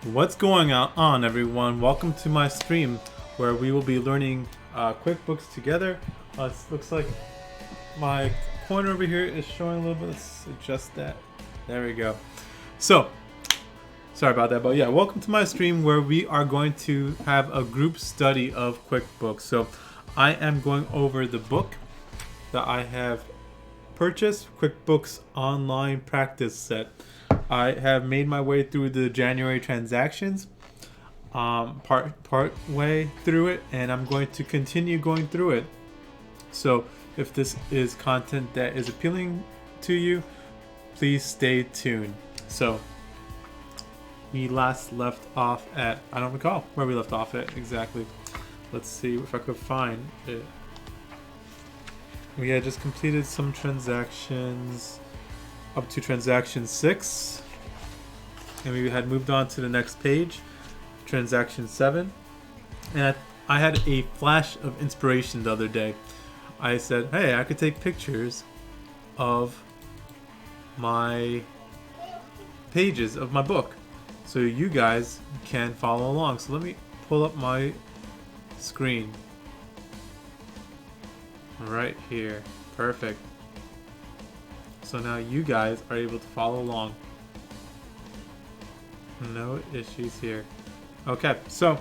What's going on, everyone? Welcome to my stream where we will be learning QuickBooks together. It looks like my corner over here is showing a little bit. Let's adjust that. There we go. So, sorry about that, but yeah, welcome to my stream where we are going to have a group study of QuickBooks. So, I am going over the book that I have purchased, QuickBooks Online Practice Set. I have made my way through the January transactions, part way through it, and I'm going to continue going through it. So if this is content that is appealing to you, please stay tuned. So we last left off at, I don't recall where we left off at exactly. Let's see if I could find it. We had just completed some transactions up to transaction 6, and we had moved on to the next page, transaction 7. And I had a flash of inspiration the other day. I said, hey, I could take pictures of my pages of my book so you guys can follow along. So let me pull up my screen right here. Perfect. So now you guys are able to follow along. No issues here. Okay, so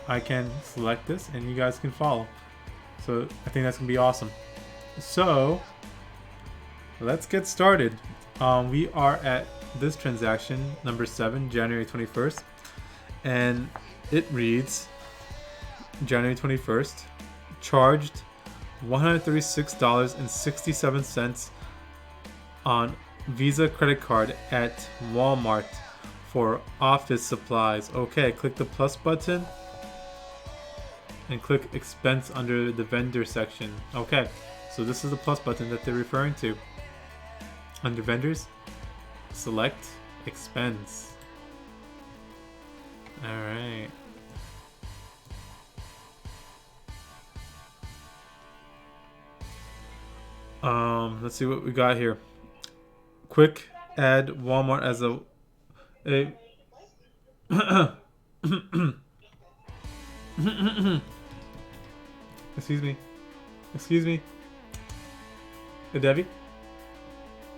I can select this and you guys can follow. So I think that's gonna be awesome. So let's get started. We are at this transaction, number 7, January 21st. And it reads, January 21st, charged $136.67 on Visa credit card at Walmart for office supplies. Okay, click the plus button and click expense under the vendor section. Okay, so this is the plus button that they're referring to. Under vendors, select expense. All right. Let's see what we got here. Quick add Walmart as a excuse me. Excuse me. Hey, Debbie?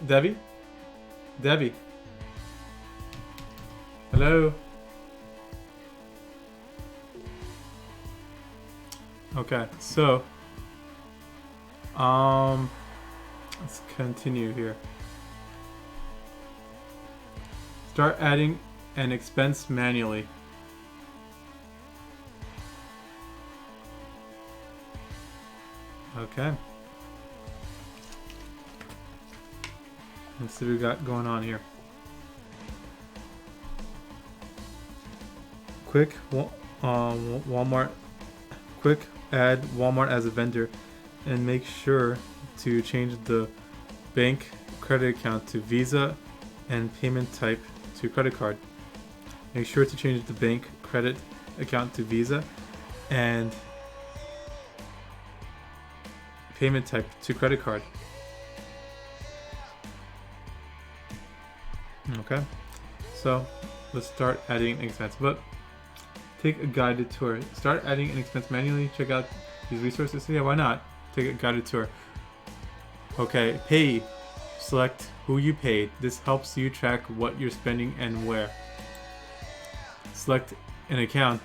Debbie? Debbie? Hello? Okay, so let's continue here. Start adding an expense manually. Okay. Let's see what we got going on here. Quick Walmart. Quick add Walmart as a vendor and make sure to change the bank credit account to Visa and payment type to credit card. Make sure to change the bank credit account to Visa and payment type to credit card. Okay, so let's start adding an expense, but take a guided tour. Start adding an expense manually. Check out these resources. Yeah, why not? Take a guided tour. Okay, pay. Select who you paid. This helps you track what you're spending and where. Select an account.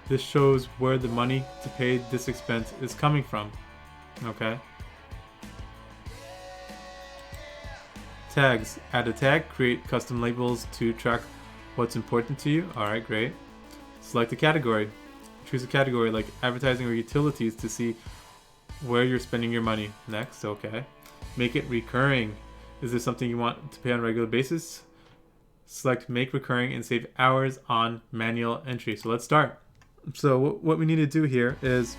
This shows where the money to pay this expense is coming from. Okay. Tags. Add a tag. Create custom labels to track what's important to you. Alright, great. Select a category. Choose a category like advertising or utilities to see where you're spending your money. Next, okay. Make it recurring. Is this something you want to pay on a regular basis? Select make recurring and save hours on manual entry. So let's start. So what we need to do here is,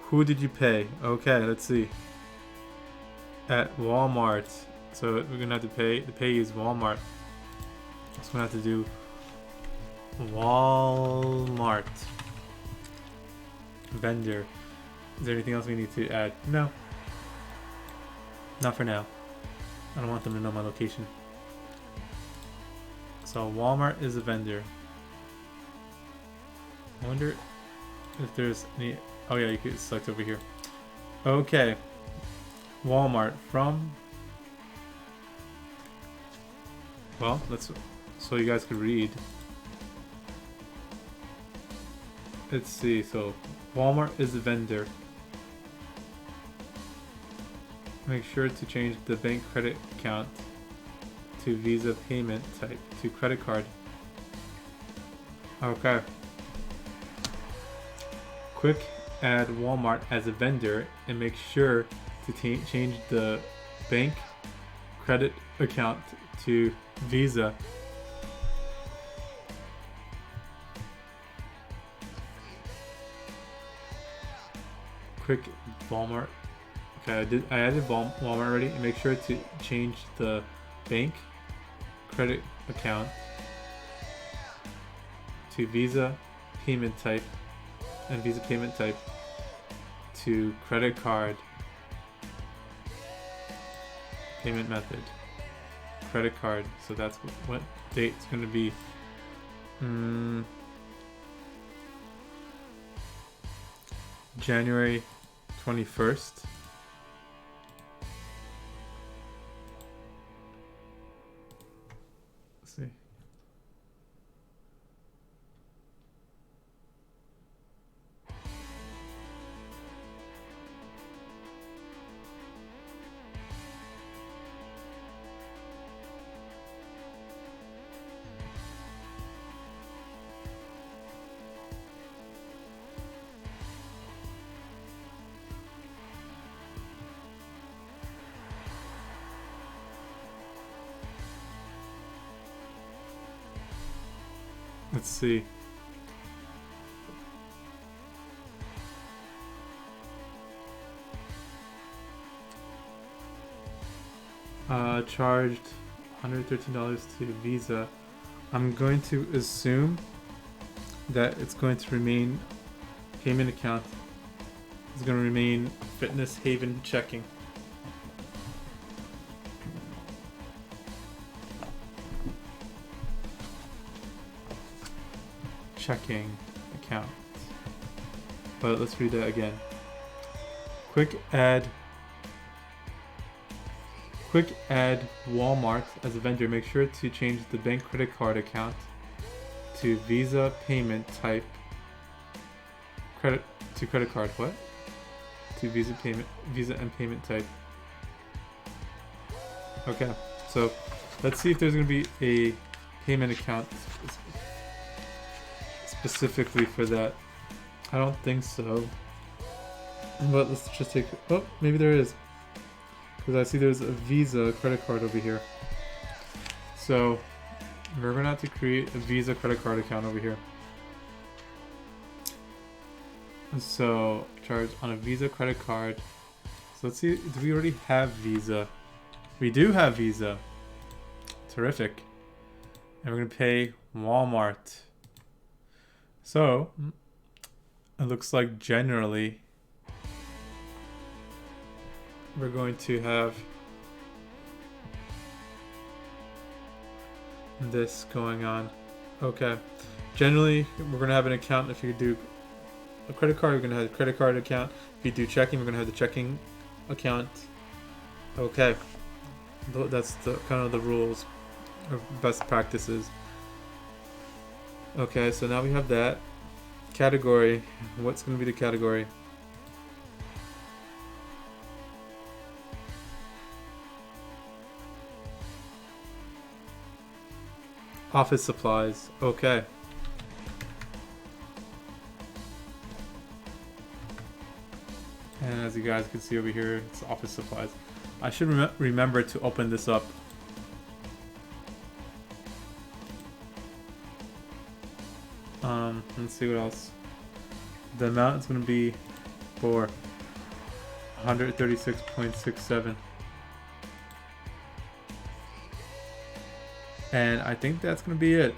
who did you pay? Okay, let's see. At Walmart. So we're gonna have to pay. The pay is Walmart. So we're gonna have to do Walmart vendor. Is there anything else we need to add? No. Not for now. I don't want them to know my location. So Walmart is a vendor. I wonder if there's any. Oh yeah, you can select over here. Okay, Walmart from. Well, let's so you guys could read. Let's see. So Walmart is a vendor. Make sure to change the bank credit account to Visa payment type to credit card. Okay. Quick add Walmart as a vendor and make sure to change the bank credit account to Visa. Quick Walmart. Okay, I added Walmart already, and make sure to change the bank credit account to Visa payment type and Visa payment type to credit card payment method. Credit card. So that's what date it's going to be. January 21st. Let's see. Let's see. Charged $113 to Visa. I'm going to assume that it's going to remain payment account. It's going to remain Fitness Haven checking. Checking account. But let's read that again. Quick add Walmart as a vendor. Make sure to change the bank credit card account to Visa payment type. Credit card. What? To Visa and payment type. Okay. So let's see if there's going to be a payment account specifically for that. I don't think so. But let's just take. Oh, maybe there is. Because I see there's a Visa credit card over here. So we're going to have to create a Visa credit card account over here. So charge on a Visa credit card. So let's see, do we already have Visa? We do have Visa. Terrific. And we're going to pay Walmart. So it looks like generally we're going to have this going on. Okay. Generally, we're going to have an account. If you do a credit card, we're going to have a credit card account. If you do checking, we're going to have the checking account. Okay. That's the kind of the rules or best practices. Okay, so now we have that. Category. What's going to be the category? Office supplies. Okay. And as you guys can see over here, it's office supplies. I should remember to open this up. Let's see what else. The amount is going to be for 136.67. And I think that's going to be it.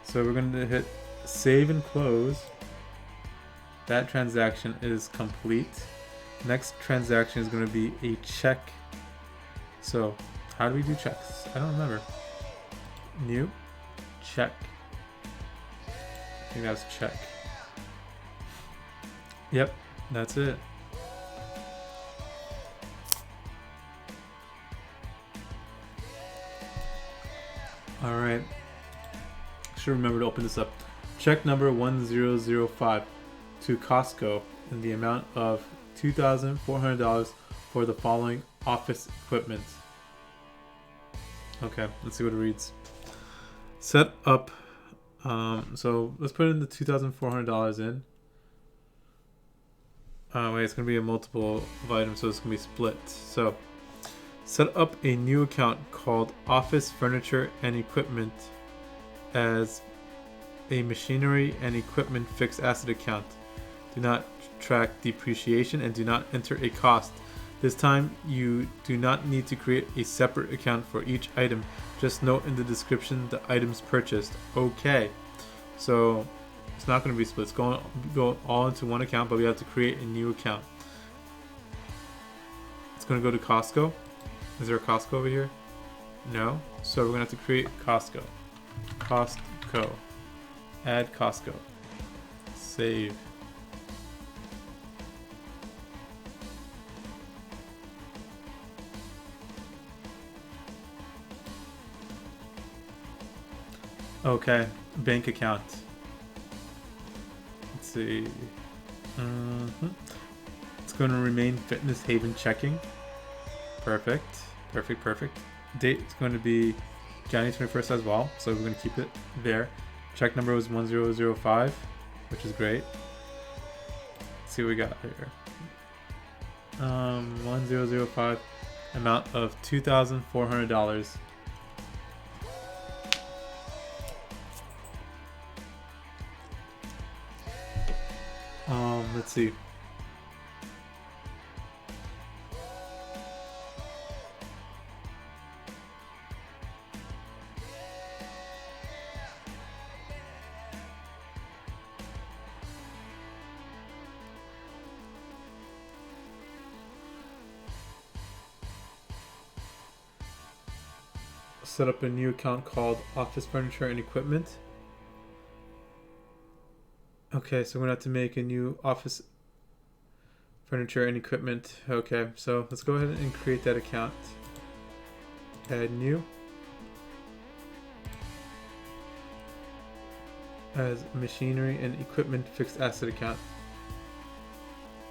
So we're going to hit save and close. That transaction is complete. Next transaction is going to be a check So how do we do checks? I don't remember. New, check. I think that's check. Yep, that's it. All right. Should remember to open this up. Check number 1005 to Costco in the amount of $2,400 for the following office equipment. Okay, let's see what it reads. Set up. So let's put in the $2,400 in. Wait, it's gonna be a multiple of items, so it's gonna be split. So set up a new account called Office Furniture and Equipment as a machinery and equipment fixed asset account. Do not track depreciation and do not enter a cost. This time you do not need to create a separate account for each item. Just note in the description the items purchased. Okay, so it's not going to be split. It's going to go all into one account, but we have to create a new account. It's going to go to Costco. Is there a Costco over here? No. So we're going to have to create Costco. Costco. Add Costco. Save. Okay, bank account. Let's see. It's going to remain Fitness Haven checking. Perfect. Date is going to be January 21st as well, so we're going to keep it there. Check number was 1005, which is great. Let's see what we got here. 1005, amount of $2,400. Let's see. Set up a new account called Office Furniture and Equipment. Okay, so we're gonna have to make a new office furniture and equipment. Okay, so let's go ahead and create that account. Add new as machinery and equipment fixed asset account.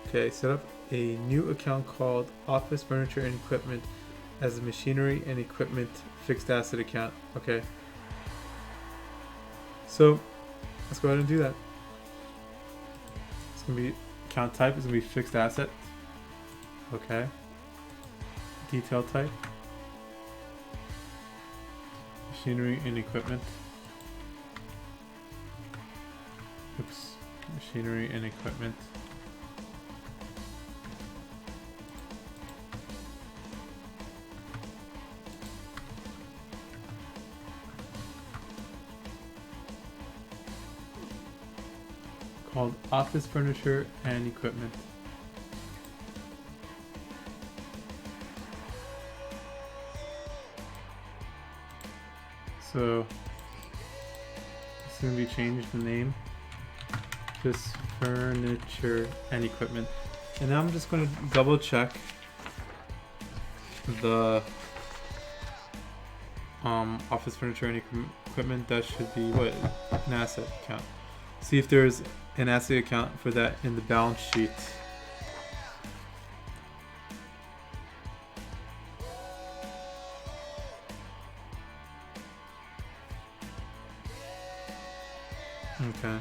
Okay, set up a new account called Office Furniture and Equipment as a machinery and equipment fixed asset account. Okay, so let's go ahead and do that. It's gonna be account type is gonna be fixed asset. Okay, detail type machinery and equipment. Oops, machinery and equipment. Called Office Furniture and Equipment. So it's going to be changed the name. Just Furniture and Equipment. And now I'm just going to double check the Office Furniture and Equipment. That should be what? An asset account. See if there's an asset account for that in the balance sheet. Okay.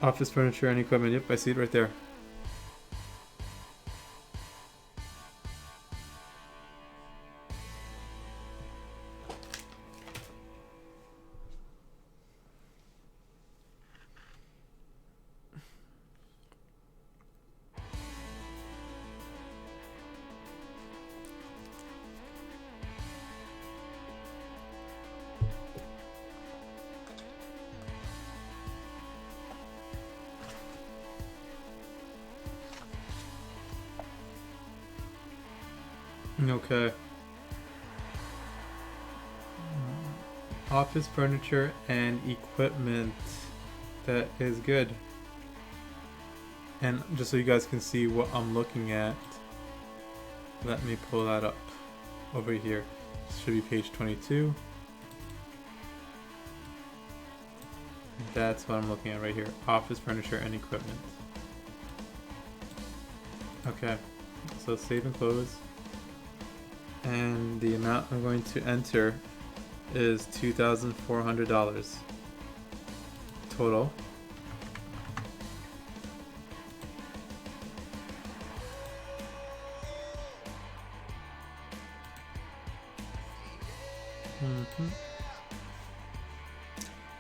Office Furniture and Equipment. Yep, I see it right there. Okay. Office furniture and equipment. That is good. And just so you guys can see what I'm looking at, let me pull that up over here. This should be page 22. That's what I'm looking at right here. Office furniture and equipment. Okay, so save and close. And the amount I'm going to enter is $2,400 total.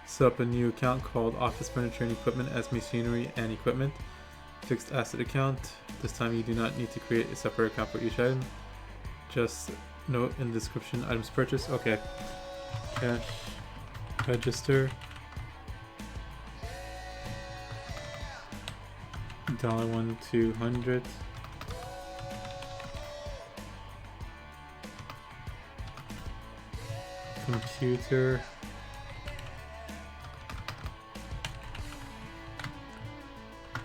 Set up a new account called Office Furniture and Equipment as Machinery and Equipment. Fixed asset account. This time you do not need to create a separate account for each item. Just note in the description items purchased. Okay. Cash register. $1,200. Computer.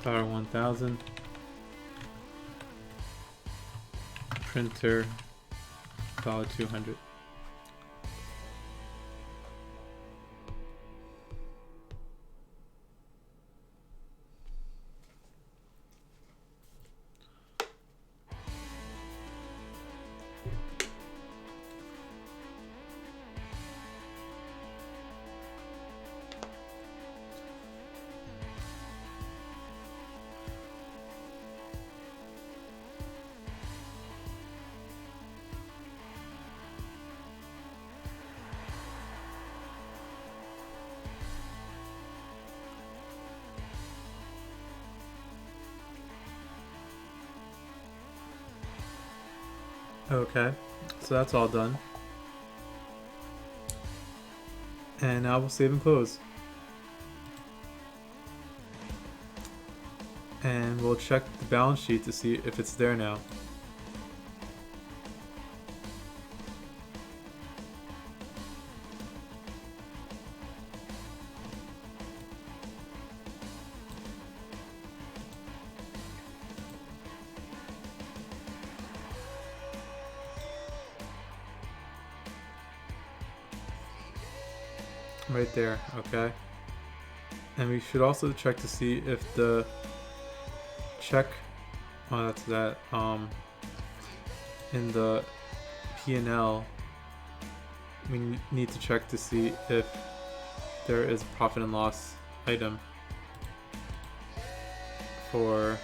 $1,000. Printer. $200. Okay, so that's all done. And now we'll save and close. And we'll check the balance sheet to see if it's there now. Right there, okay. And we should also check to see if the check, oh that's that, in the P&L, we need to check to see if there is a profit and loss item for,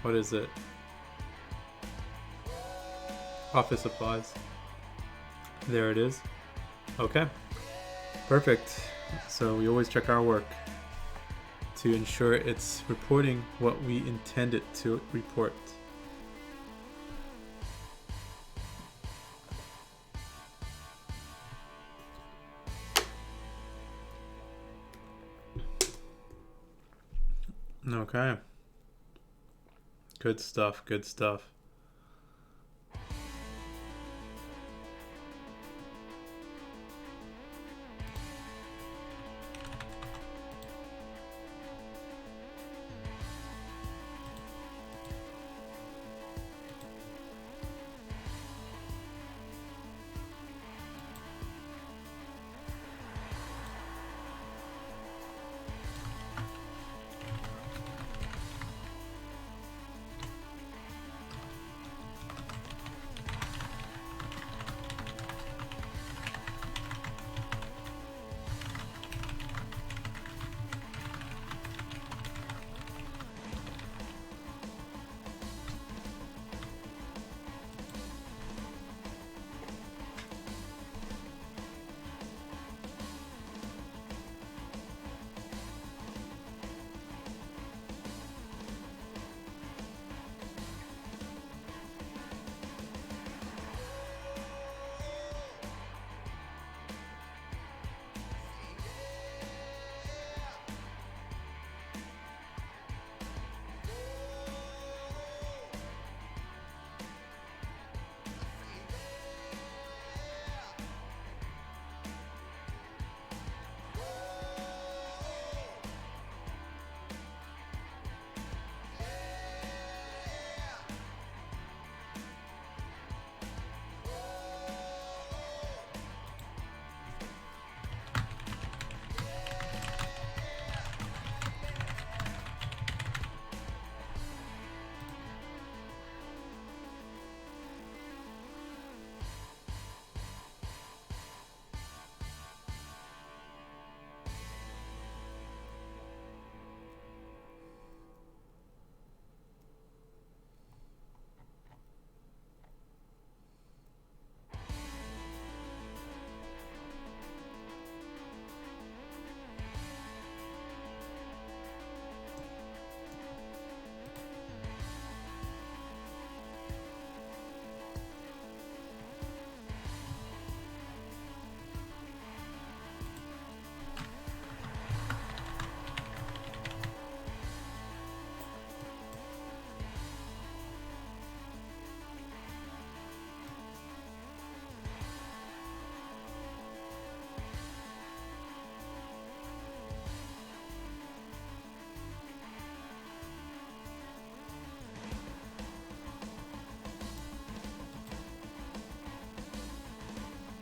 what is it? Office supplies. There it is. Okay. Perfect. So we always check our work to ensure it's reporting what we intend it to report. Okay. Good stuff, good stuff.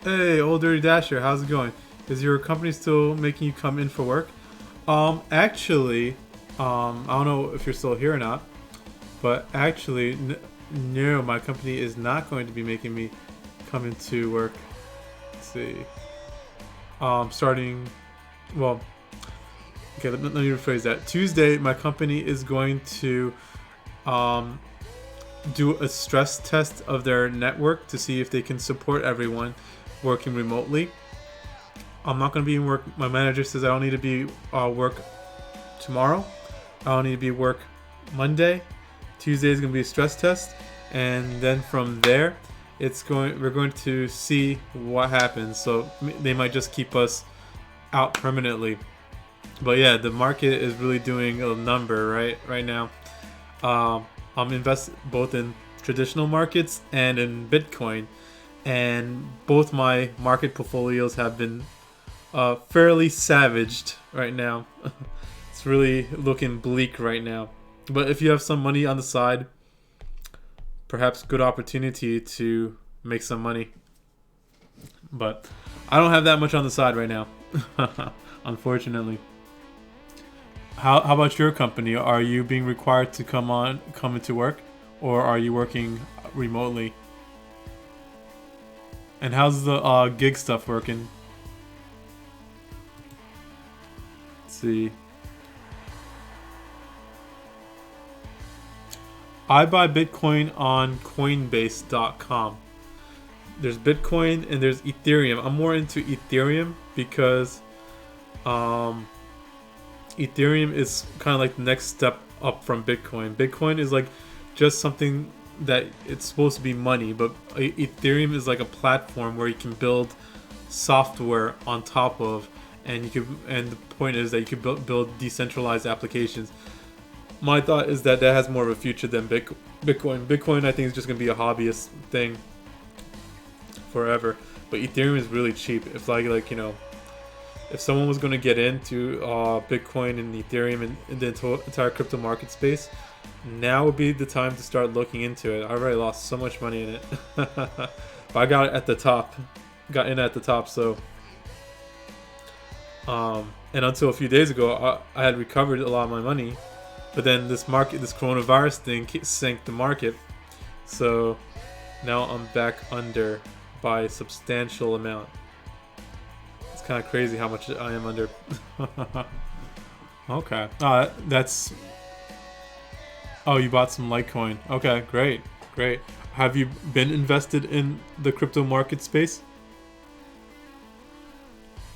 Hey, old dirty Dasher, how's it going? Is your company still making you come in for work? Actually, I don't know if you're still here or not, but actually, no, my company is not going to be making me come into work. Let's see. Starting, well, okay, let me rephrase that. Tuesday, my company is going to, um, do a stress test of their network to see if they can support everyone working remotely. I'm not going to be in work. My manager says I don't need to be work tomorrow. I don't need to be work Monday. Tuesday is going to be a stress test, and then from there, we're going to see what happens. So they might just keep us out permanently. But yeah, the market is really doing a number right now. I'm invested both in traditional markets and in Bitcoin, and both my market portfolios have been fairly savaged right now. It's really looking bleak right now. But if you have some money on the side, perhaps good opportunity to make some money. But I don't have that much on the side right now, unfortunately. How about your company? Are you being required to come into work, or are you working remotely? And how's the gig stuff working? Let's see. I buy Bitcoin on Coinbase.com. There's Bitcoin and there's Ethereum. I'm more into Ethereum because Ethereum is kind of like the next step up from Bitcoin. Bitcoin is like just something that it's supposed to be money, but Ethereum is like a platform where you can build software on top of, and the point is that you can build decentralized applications. My thought is that has more of a future than Bitcoin. Bitcoin, I think, is just going to be a hobbyist thing forever. But Ethereum is really cheap. If if someone was going to get into Bitcoin and Ethereum and the entire crypto market space, now would be the time to start looking into it. I already lost so much money in it. But I got it at the top. Got in at the top, so... and until a few days ago, I had recovered a lot of my money. But then this coronavirus thing sank the market. So now I'm back under by a substantial amount. It's kind of crazy how much I am under. Okay. That's... Oh, you bought some Litecoin. Okay, great. Have you been invested in the crypto market space?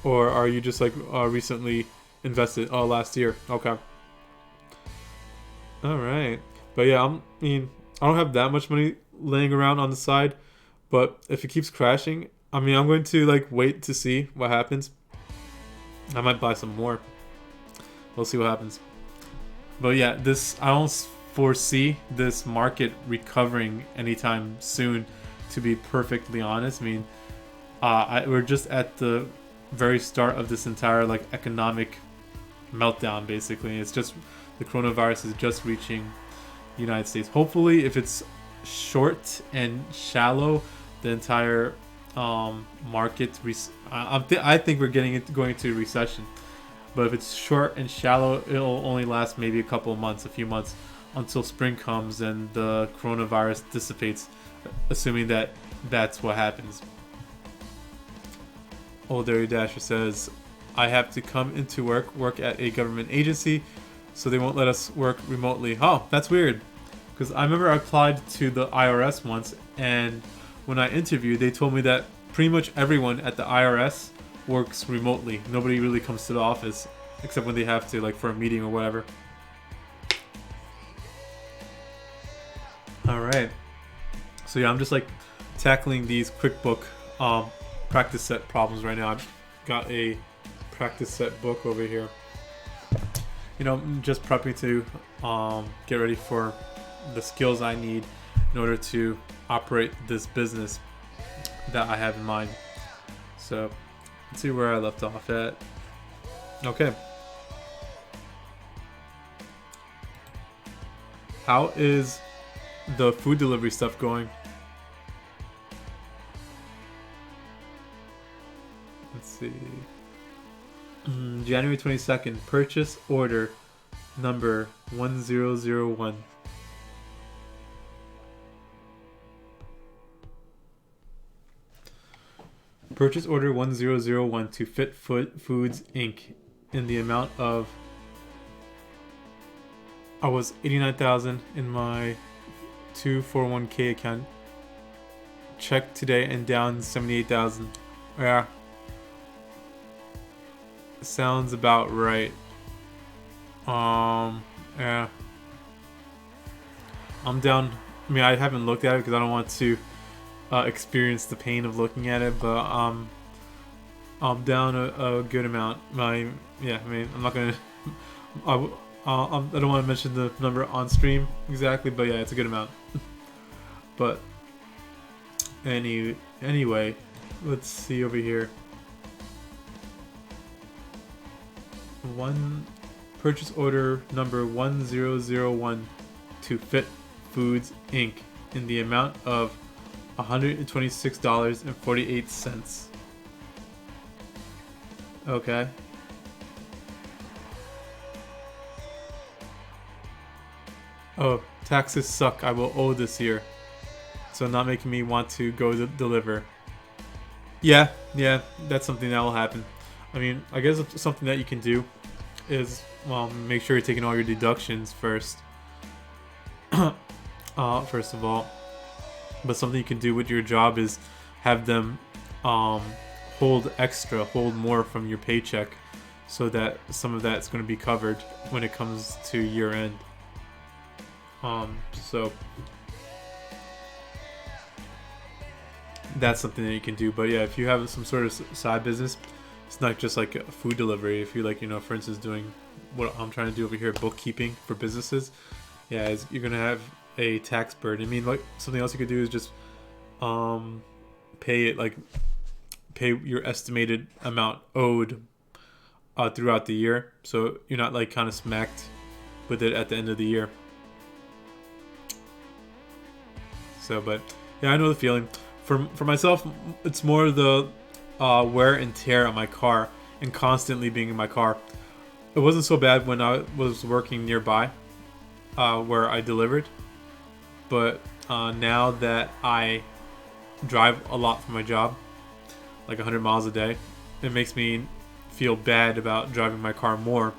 Or are you just recently invested? Oh, last year. Okay. Alright. But yeah, I don't have that much money laying around on the side. But if it keeps crashing, I'm going to wait to see what happens. I might buy some more. We'll see what happens. But yeah, I don't foresee this market recovering anytime soon, to be perfectly honest. We're just at the very start of this entire economic meltdown, basically. It's just the coronavirus is just reaching the United States. Hopefully, if it's short and shallow, the entire market, I think we're going into recession. But if it's short and shallow, it'll only last maybe a few months, until spring comes and the coronavirus dissipates, assuming that that's what happens. Old Dirty Dasher says, I have to come into work at a government agency, so they won't let us work remotely. Oh, that's weird. Because I remember I applied to the IRS once, and when I interviewed, they told me that pretty much everyone at the IRS works remotely. Nobody really comes to the office, except when they have to, for a meeting or whatever. Alright. So yeah, I'm just tackling these QuickBook practice set problems right now. I've got a practice set book over here. I'm just prepping to get ready for the skills I need in order to operate this business that I have in mind. So let's see where I left off at. Okay. How is the food delivery stuff going? see. January 22nd. Purchase order number 1001. Purchase order 1001 to Fit Foods Inc. in the amount of, I was 89,000 in my 241k account. Check today and down 78,000. Yeah. Sounds about right. Yeah. I'm down. I mean, I haven't looked at it because I don't want to experience the pain of looking at it, but I'm down a good amount. I mean, I'm not gonna. I don't want to mention the number on stream exactly, but yeah, it's a good amount. But anyway, let's see over here. Purchase order number 1001 to Fit Foods Inc. in the amount of $126.48. Okay. Oh, taxes suck. I will owe this year. So not making me want to go deliver. Yeah, that's something that will happen. I mean, I guess something that you can do is, well, make sure you're taking all your deductions first. First of all. But something you can do with your job is have them hold more from your paycheck, so that some of that's going to be covered when it comes to year end. So that's something that you can do. But yeah, if you have some sort of side business, it's not just like a food delivery. If you like, for instance, doing what I'm trying to do over here, bookkeeping for businesses, yeah, you're gonna have a tax burden. I mean, like something else you could do is just pay your estimated amount owed throughout the year, so you're not like kind of smacked with it at the end of the year. So, but yeah, I know the feeling. For myself, it's more the wear and tear on my car and constantly being in my car. It wasn't so bad when I was working nearby, where I delivered, but now that I drive a lot for my job, like 100 miles a day, it makes me feel bad about driving my car more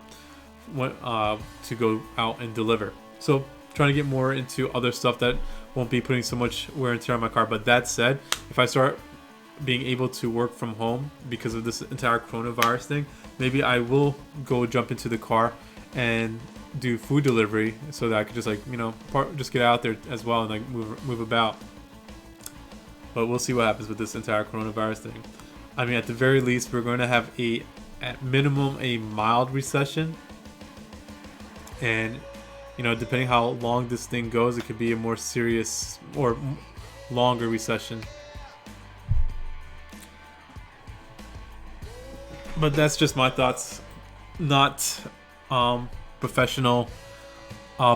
to go out and deliver. So trying to get more into other stuff that won't be putting so much wear and tear on my car. But that said, if I start being able to work from home because of this entire coronavirus thing, maybe I will go jump into the car and do food delivery so that I could just just get out there as well and like move about. But we'll see what happens with this entire coronavirus thing. I mean, at the very least, we're going to have at minimum a mild recession, and depending how long this thing goes, it could be a more serious or longer recession. But that's just my thoughts, not professional,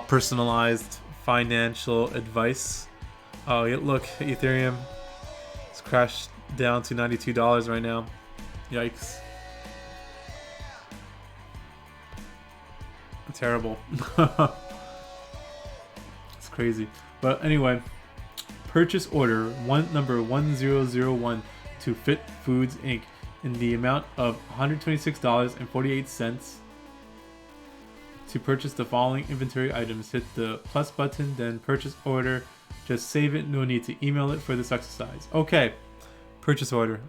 personalized financial advice. Oh, yeah, look, Ethereum has crashed down to $92 right now. Yikes. Terrible. It's crazy. But anyway, purchase order number 1001 to Fit Foods Inc. in the amount of $126.48. To purchase the following inventory items, hit the plus button, then purchase order. Just save it. No need to email it for this exercise. Okay. Purchase order.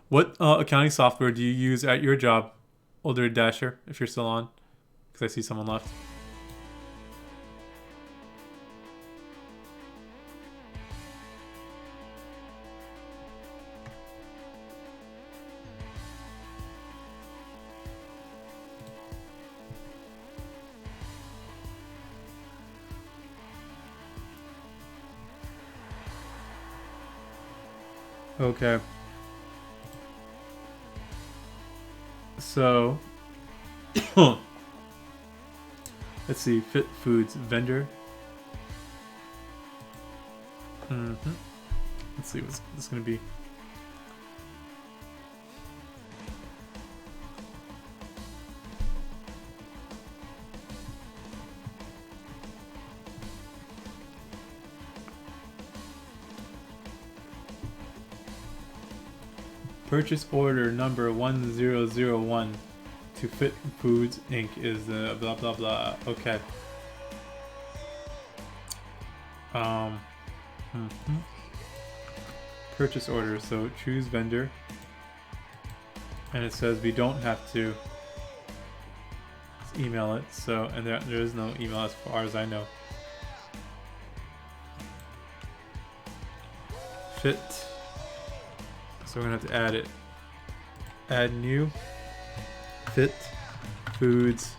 What accounting software do you use at your job? Older Dasher, if you're still on, because I see someone left. Okay. So, let's see, Fit Foods vendor. Let's see what's this going to be. Purchase order number 1001 to Fit Foods Inc. is the blah blah blah. Okay. Purchase order. So choose vendor. And it says we don't have to email it. So, and there is no email as far as I know. Fit. So we're gonna have to add it. Add new. Fit Foods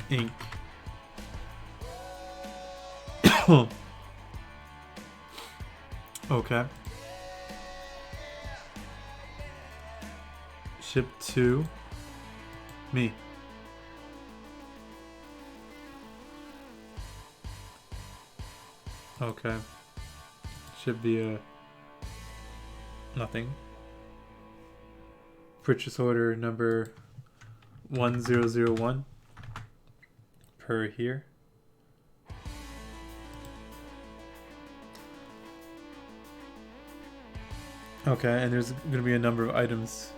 Inc. Okay. Ship to me. Okay. Ship via nothing. Purchase order number 1001 per here. Okay, and there's going to be a number of items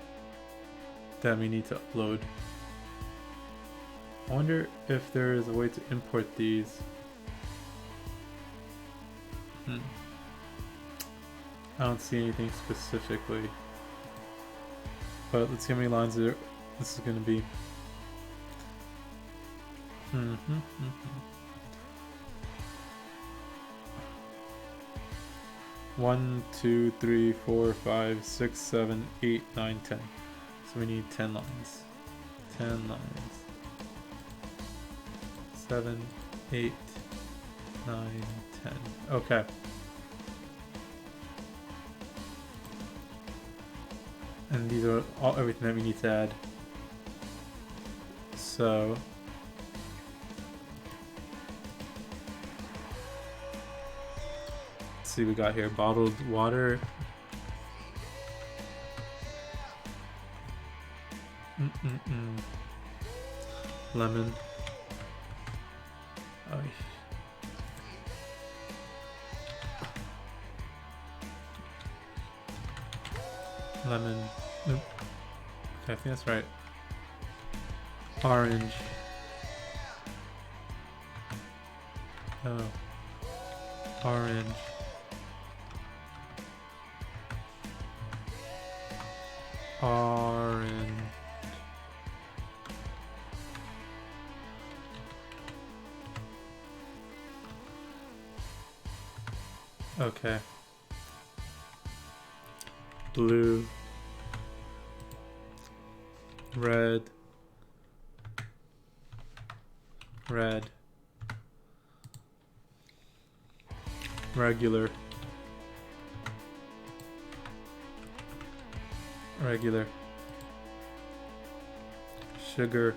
that we need to upload. I wonder if there is a way to import these. I don't see anything specifically. But let's see how many lines this is going to be. 1, 2, 3, 4, 5, 6, 7, 8, 9, 10. So we need 10 lines. 10 lines. 7, 8, 9, 10. Okay. And these are everything that we need to add. So let's see what we got here. Bottled water. Lemon. Lemon. Nope. Okay, I think that's right. Orange. Oh. Orange. Orange. Okay. Blue. Red. Red. Regular. Regular. Sugar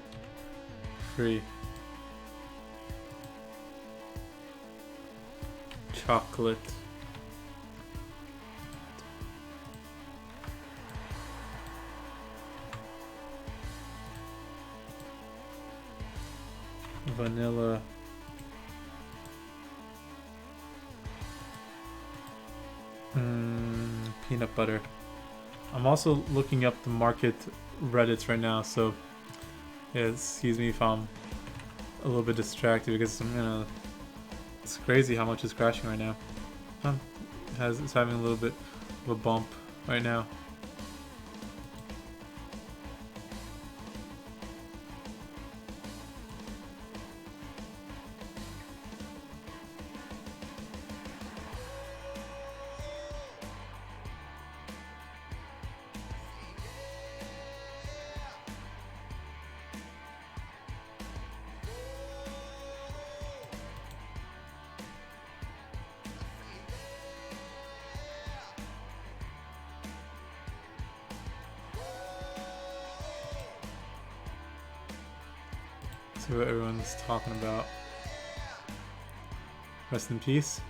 free. Chocolate. Vanilla. Peanut butter. I'm also looking up the market Reddits right now, so yeah, excuse me if I'm a little bit distracted because it's crazy how much is crashing right now. It's having a little bit of a bump right now. See what everyone's talking about. Rest in peace.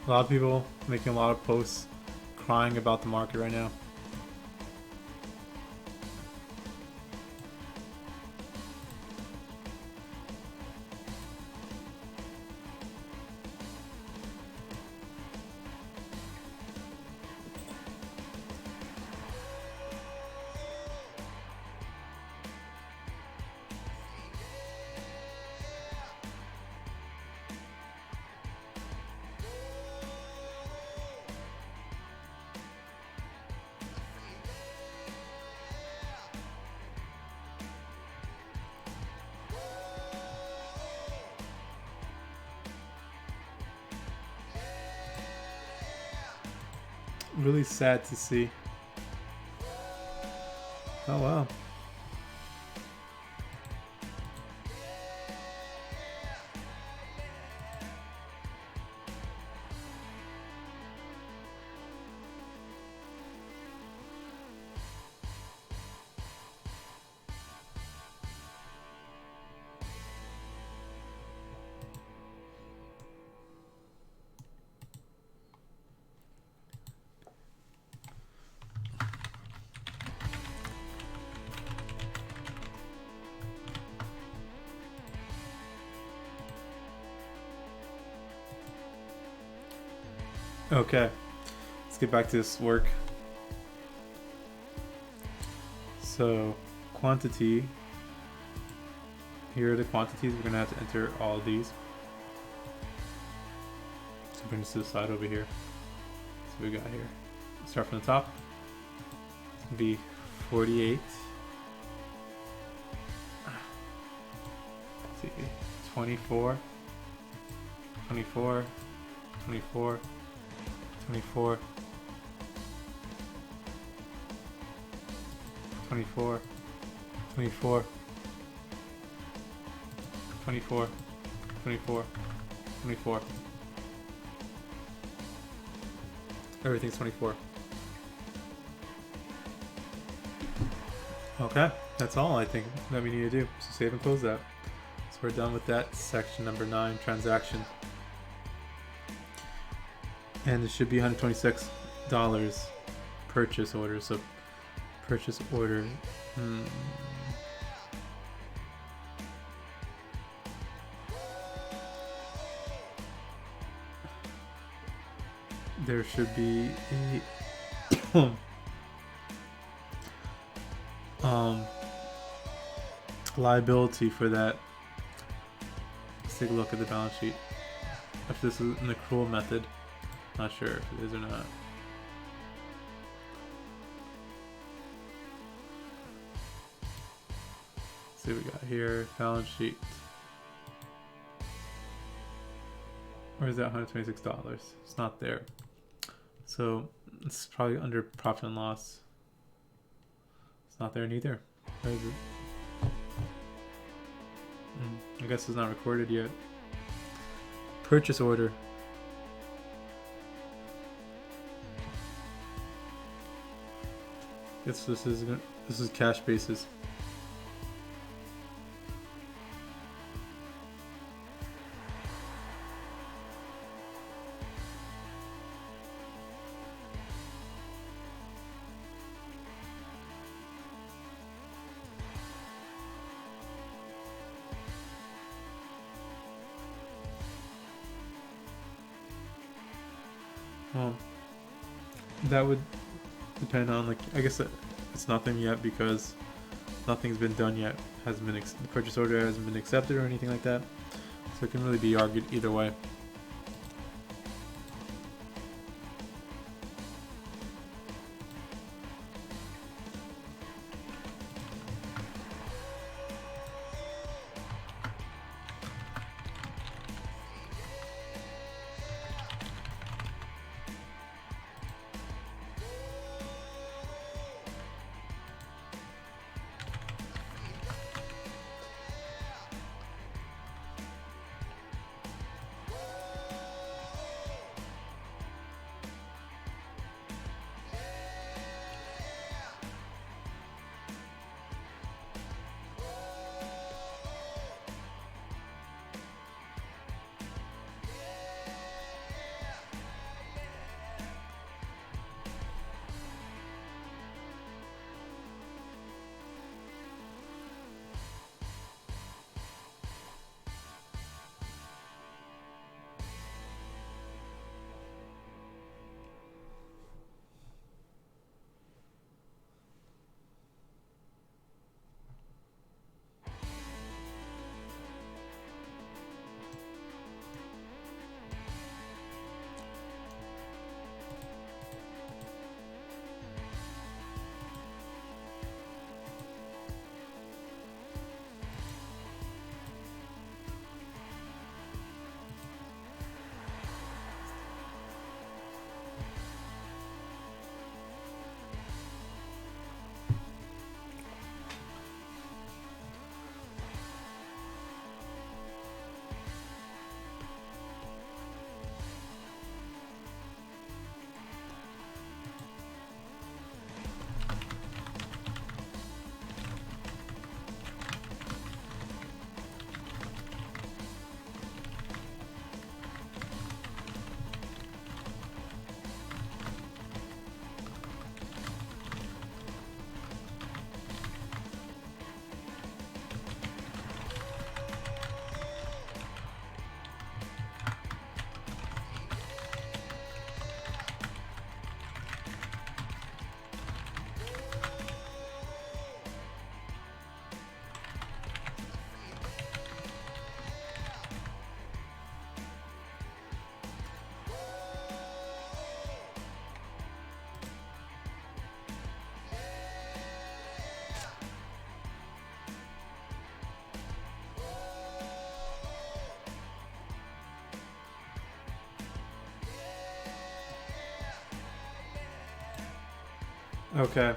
A lot of people making a lot of posts crying about the market right now. Really sad to see. Oh wow. Okay, let's get back to this work. So, quantity. Here are the quantities. We're gonna have to enter all of these. So bring this to the side over here. So we got here. Start from the top. It's gonna be 48. Let's see, 24, 24, 24. 24, 24, 24, 24, 24, 24. Everything's 24. Okay, that's all I think that we need to do. So save and close that. So we're done with that section number 9, transaction. And it should be $126 purchase order. So purchase order. There should be a liability for that. Let's take a look at the balance sheet. If this is an accrual method. Not sure if it is or not. Let's see what we got here. Balance sheet. Where is that $126? It's not there. So it's probably under profit and loss. It's not there neither. Where is it? I guess it's not recorded yet. Purchase order. Guess this is cash basis. That would depend on, like, I guess it's nothing yet because nothing's been done yet. Hasn't been the purchase order hasn't been accepted or anything like that. So it can really be argued either way. Okay.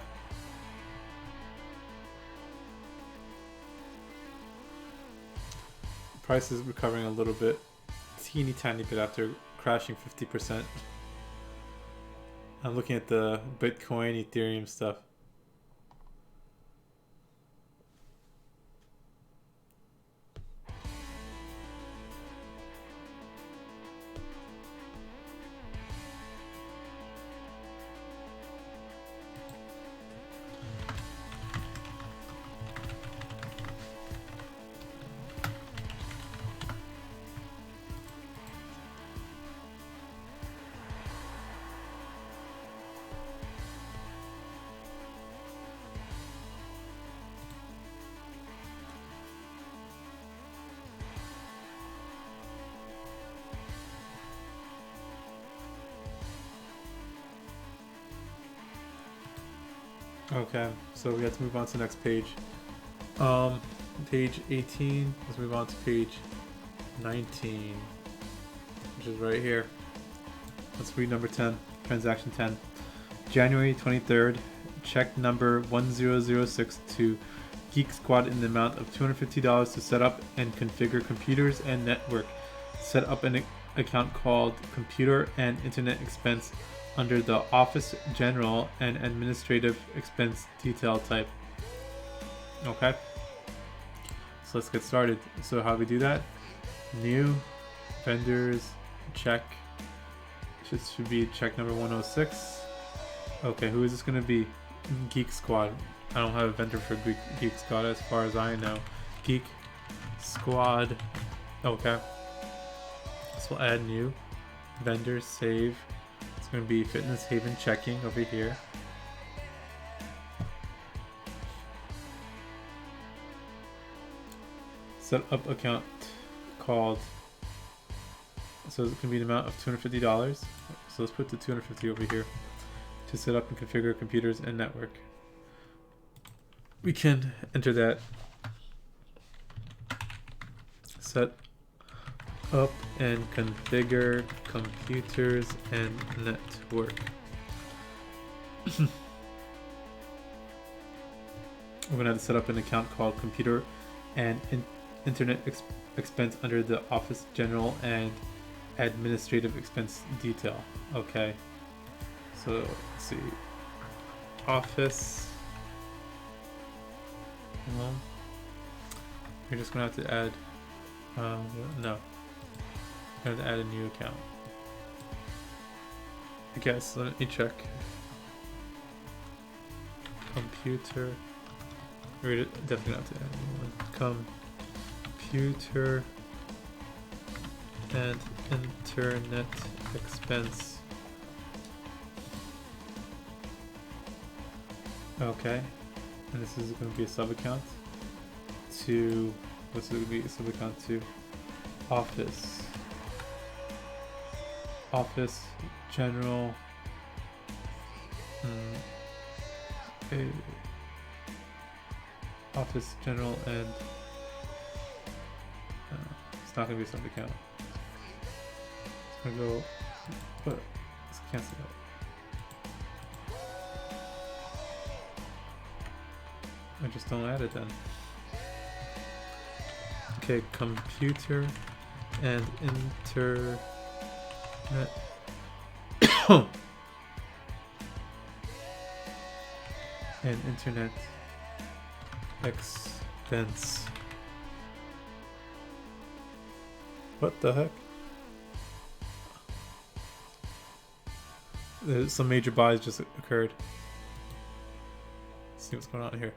Price is recovering a little bit, teeny tiny bit after crashing 50%. I'm looking at the Bitcoin, Ethereum stuff. Okay, so we have to move on to the next page. Page 18. Let's move on to page 19, which is right here. Let's read number 10, transaction 10. January 23rd, check number 1006 to Geek Squad in the amount of $250 to set up and configure computers and network. Set up an account called Computer and Internet Expense under the Office General and Administrative Expense detail type. Okay, so let's get started. So how do we do that? New, vendors, check. Should be check number 106. Okay, who is this going to be? Geek Squad. I don't have a vendor for Geek Squad as far as I know. Geek Squad. Okay. So we'll add new. Vendor, save. It's going to be Fitness Haven checking over here. Set up account called. So it's going to be an amount of $250. So let's put the $250 over here. To set up and configure computers and network. We can enter that. Set up and configure computers and network. We're going to have to set up an account called Computer and Internet Expense under the Office General and Administrative Expense detail. Okay. So let's see. Office. Well, you're just gonna have to add. No. You have to add a new account. I guess. Let me check. Computer. We're definitely gonna have to add a new one. Computer and Internet Expense. Okay, and this is going to be a sub account to what's it going to be? A sub account to Office General. Office General and it's not going to be a sub account. It's going to go, but let's cancel that. I just don't add it then. Okay, computer and internet and internet expense. What the heck? There's some major buys just occurred. Let's see what's going on here.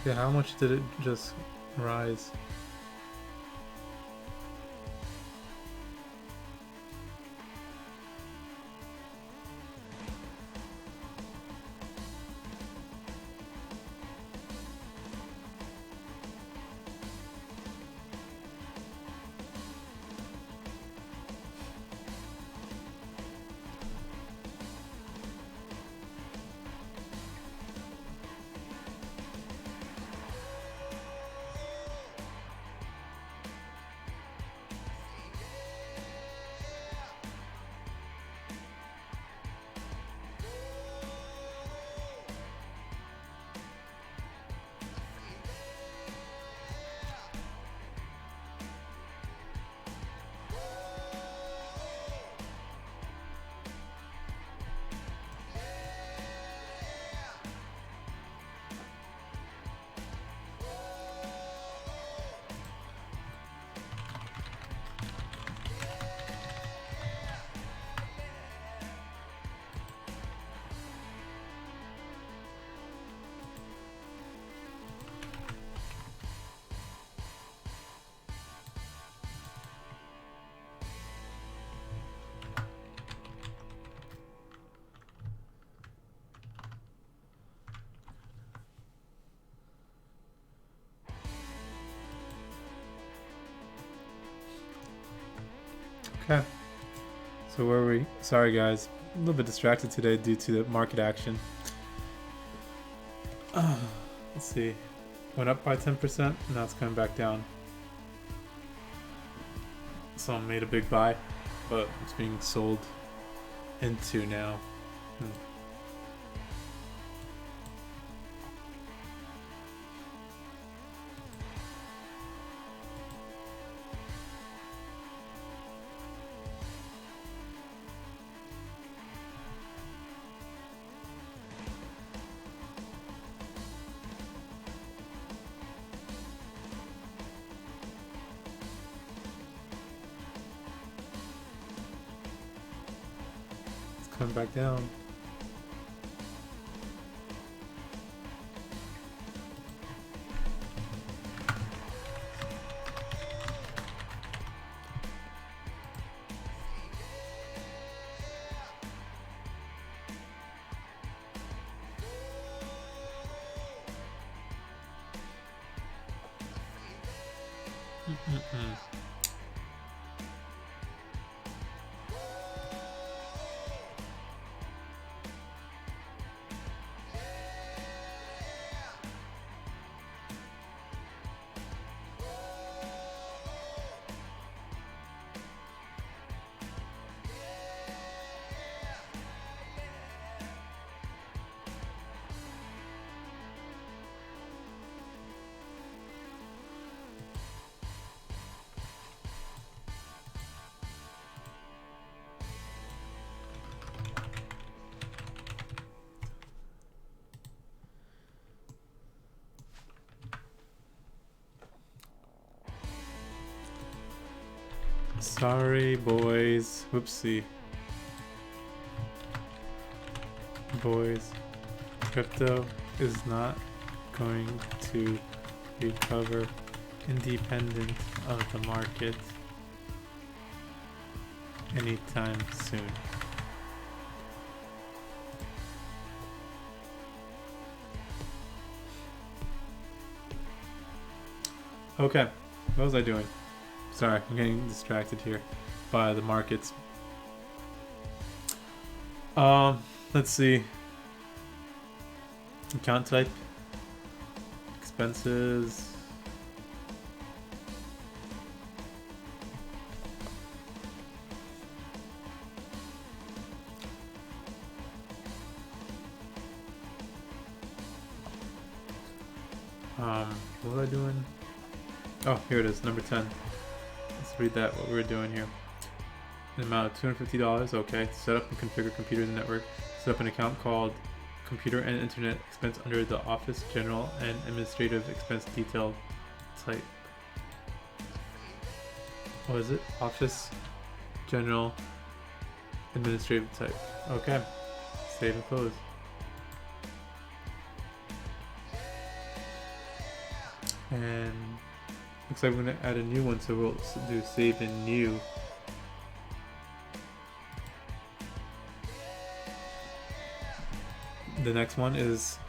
Yeah, how much did it just rise? Okay. So where are we? Sorry guys, a little bit distracted today due to the market action. Let's see. Went up by 10%, now it's coming back down. Someone made a big buy, but it's being sold into now. Coming back down. Sorry, boys. Whoopsie. Boys, crypto is not going to recover independent of the market anytime soon. Okay, what was I doing? Sorry, I'm getting distracted here by the markets. Let's see. Account type. Expenses. What was I doing? Oh, here it is, number 10. Let's read that, what we were doing here. An amount of $250, okay. Set up and configure computers and network. Set up an account called Computer and Internet Expense under the Office General and Administrative Expense Detail type. What is it? Office General Administrative type. Okay. Save and close. And looks like we're going to add a new one, so we'll do save in new. The next one is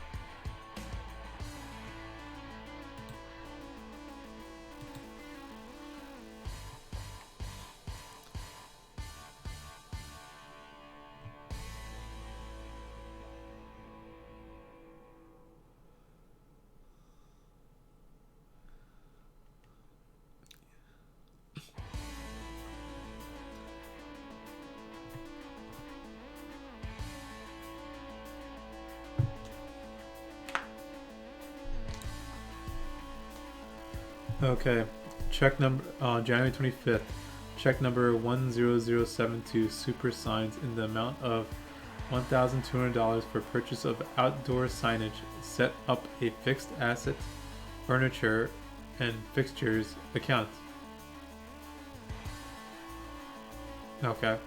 okay, check number January 25th, check number 10072 super signs in the amount of $1,200 for purchase of outdoor signage. Set up a fixed asset furniture and fixtures account. Okay,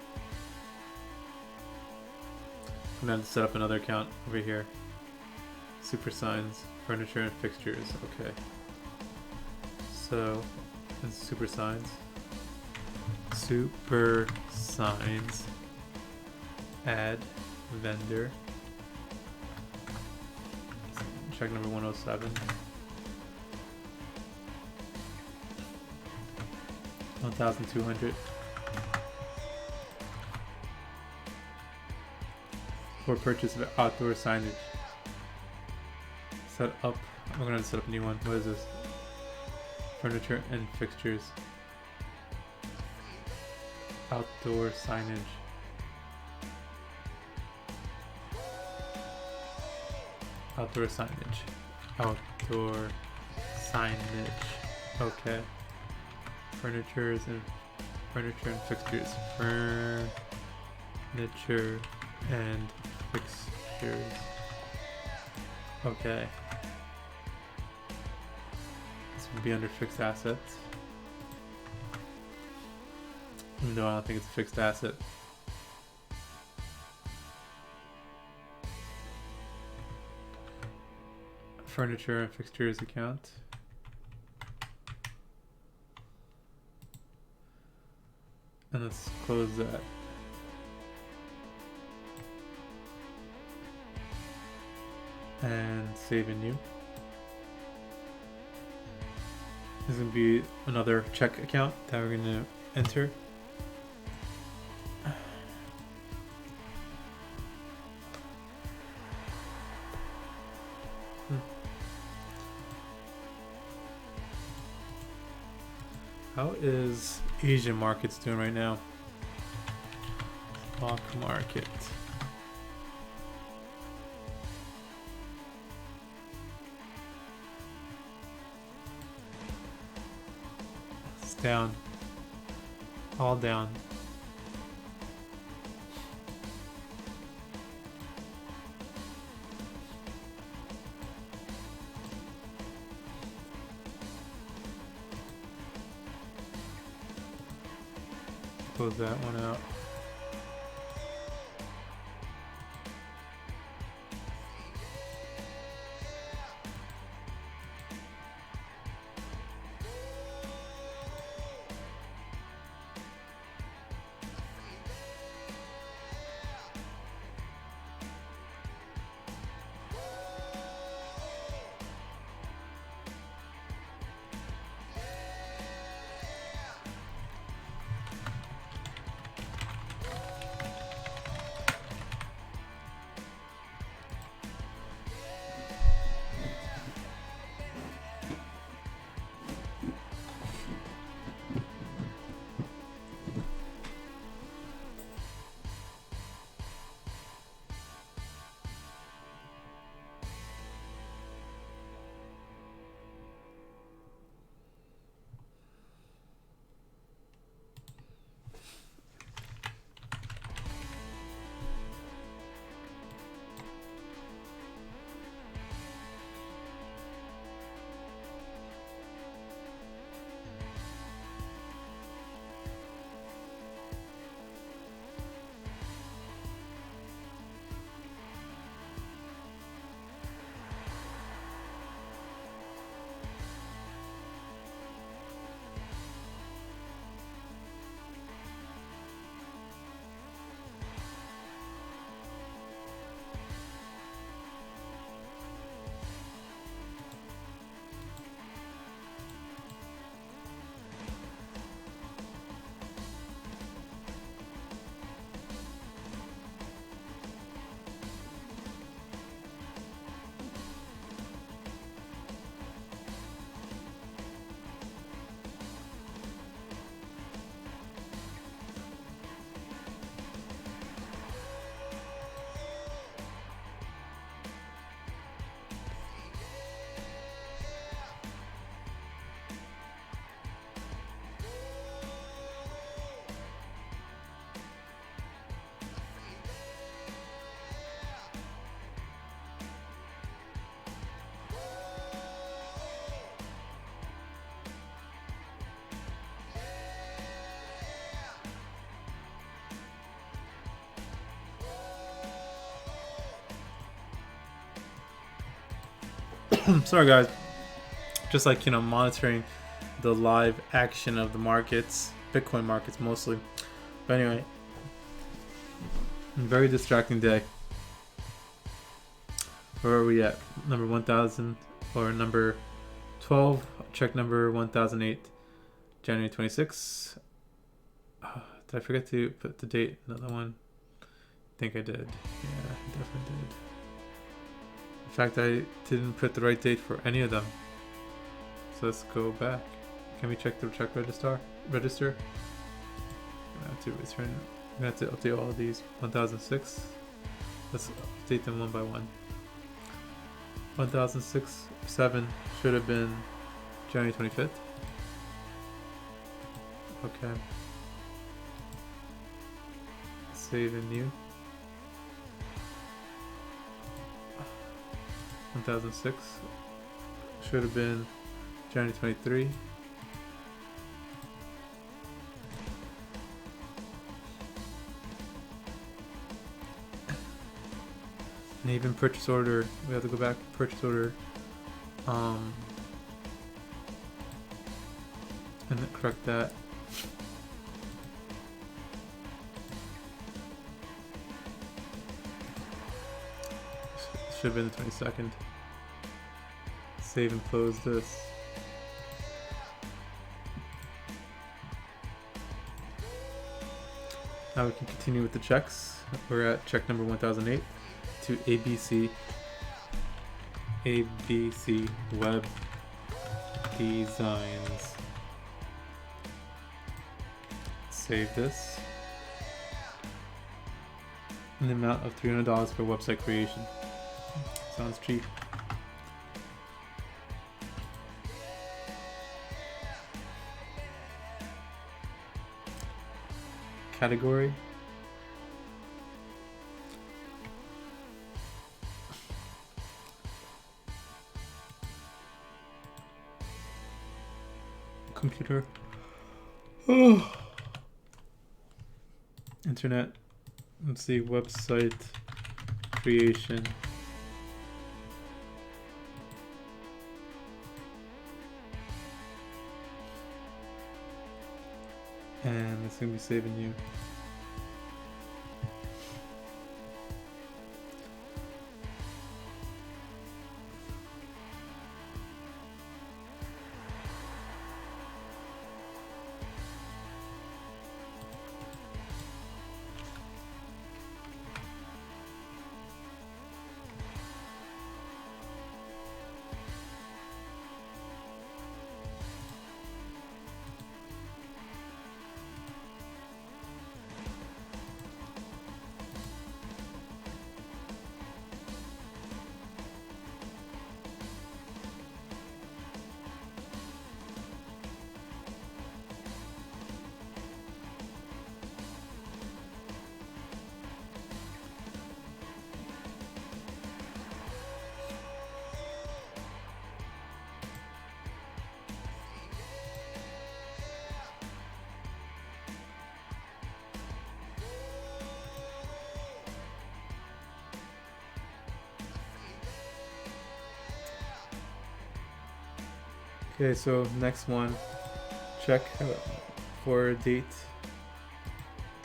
I'm gonna set up another account over here. Super signs, furniture and fixtures. Okay. So, and super signs. Super signs. Add vendor. Check number 107. 1,200. for purchase of outdoor signage. Set up. I'm gonna set up a new one. What is this? Furniture and fixtures. Outdoor signage. Outdoor signage. Outdoor signage. Okay. Furniture and fixtures. Furniture and fixtures. Okay. This would be under fixed assets. No, I don't think it's a fixed asset. Furniture and fixtures account. And let's close that. And save and new. This is going to be another check account that we're going to enter. How is Asian markets doing right now? Stock market. It's down. All down. Close that one out. Sorry guys, just like, you know, monitoring the live action of the markets, Bitcoin markets mostly. But anyway, very distracting day. Where are we at? Number 1000 or number 12, check number 1008, January 26. Did I forget to put the date? Another one? I think I did. Yeah, definitely did. In fact, I didn't put the right date for any of them. So let's go back. Can we check the check register? I'm gonna have to return. I'm gonna have to update all of these. 1006. Let's update them one by one. 1006 7 should have been January 25th. Okay. Save and new. 1006 should have been January 23. And even purchase order, we have to go back to purchase order and then correct that. Should have been the 22nd. Save and close this. Now we can continue with the checks. We're at check number 1008 to ABC Web Designs. Save this. In the amount of $300 for website creation. Sounds cheap. Category. Computer. Internet. Let's see, website creation. And it's gonna be saving you. Okay, so next one, check for a date.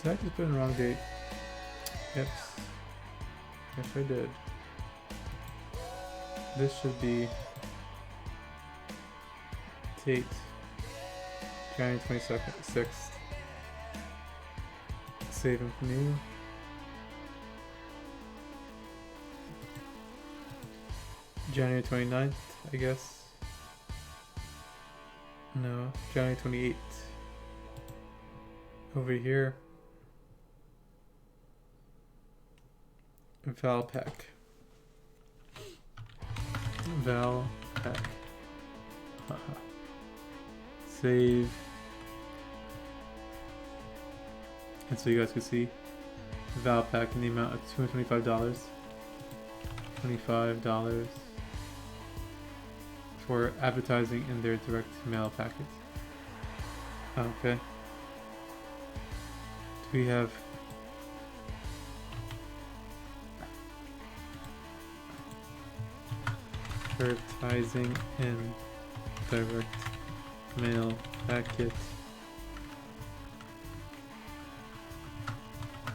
Did I just put in the wrong date? Yep. Yes, I did. This should be date January 22nd, 6th. Save and new. January 29th, I guess. No, January 28th. Over here. Valpack. Valpack. Save. And so you guys can see Valpack in the amount of $225. $25 for advertising in their direct mail packet. Okay. Do we have advertising in direct mail packet?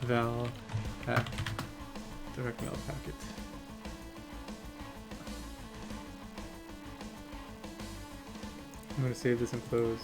Valpack direct mail packet. I'm going to save this and close.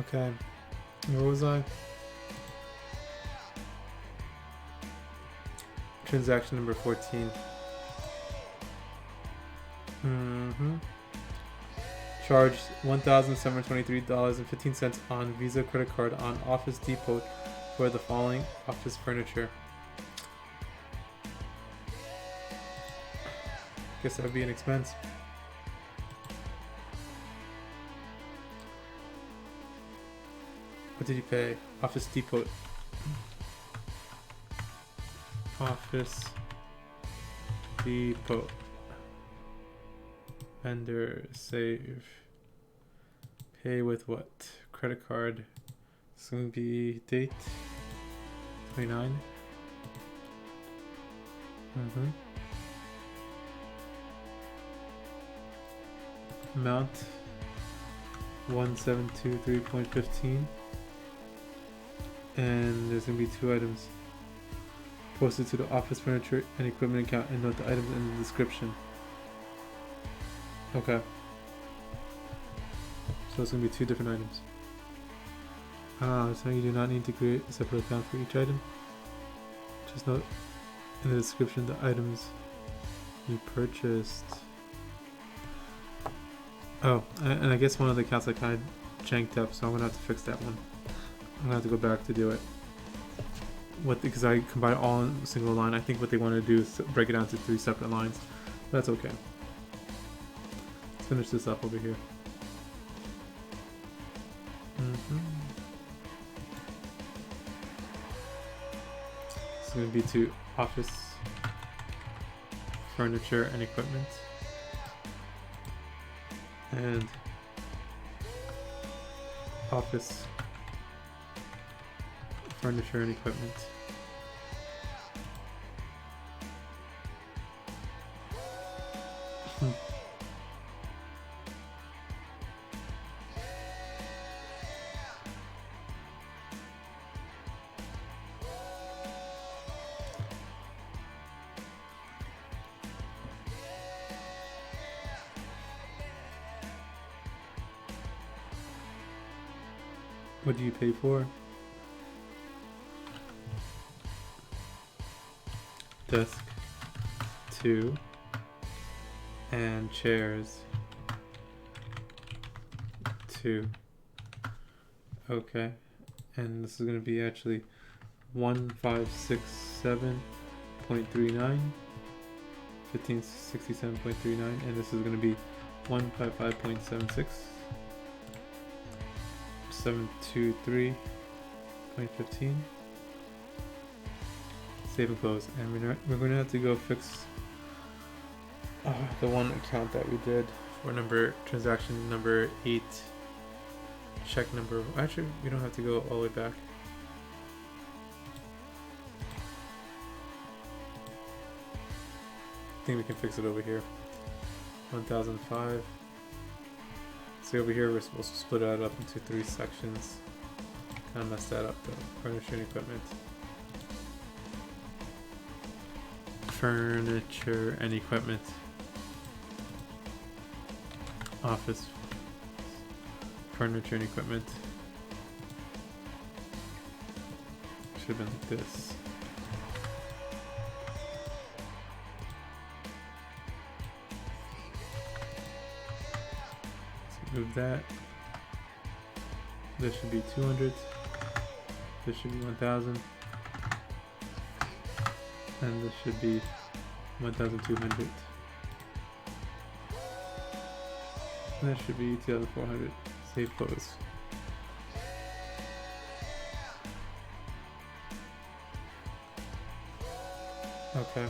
Okay. Where was I? Transaction number 14. Charged $1,723.15 on Visa credit card on Office Depot for the following office furniture. Guess that would be an expense. What did you pay? Office Depot. Office Depot. Vendor save. Pay with what? Credit card. It's going to be date 29. Amount 1723.15. And there's going to be 2 items. Posted to the office furniture and equipment account and note the items in the description. Okay. So it's going to be 2 different items. So you do not need to create a separate account for each item. Just note in the description the items you purchased. Oh, and I guess one of the accounts I kind of janked up, so I'm going to have to fix that one. I'm going to have to go back to do it. Because I combine it all in a single line. I think what they want to do is break it down to 3 separate lines. That's okay. Let's finish this up over here. It's going to be to office furniture and equipment. And office furniture and equipment. What do you pay for? Desk 2 and chairs 2. Okay, and this is going to be actually 1567.39, 1567.39, and this is going to be 155.76, 723.15. Save and close, and we're going to have to go fix the one account that we did for transaction number 8, check number. Actually, we don't have to go all the way back. I think we can fix it over here. 1005. See, over here we're supposed to split it up into 3 sections. Kind of messed that up though. Furniture and equipment. Furniture and equipment. Office furniture and equipment. Should have been like this. Let's move that. This should be 200. This should be 1000. And this should be 1200. And that should be 2400. Save close. Okay.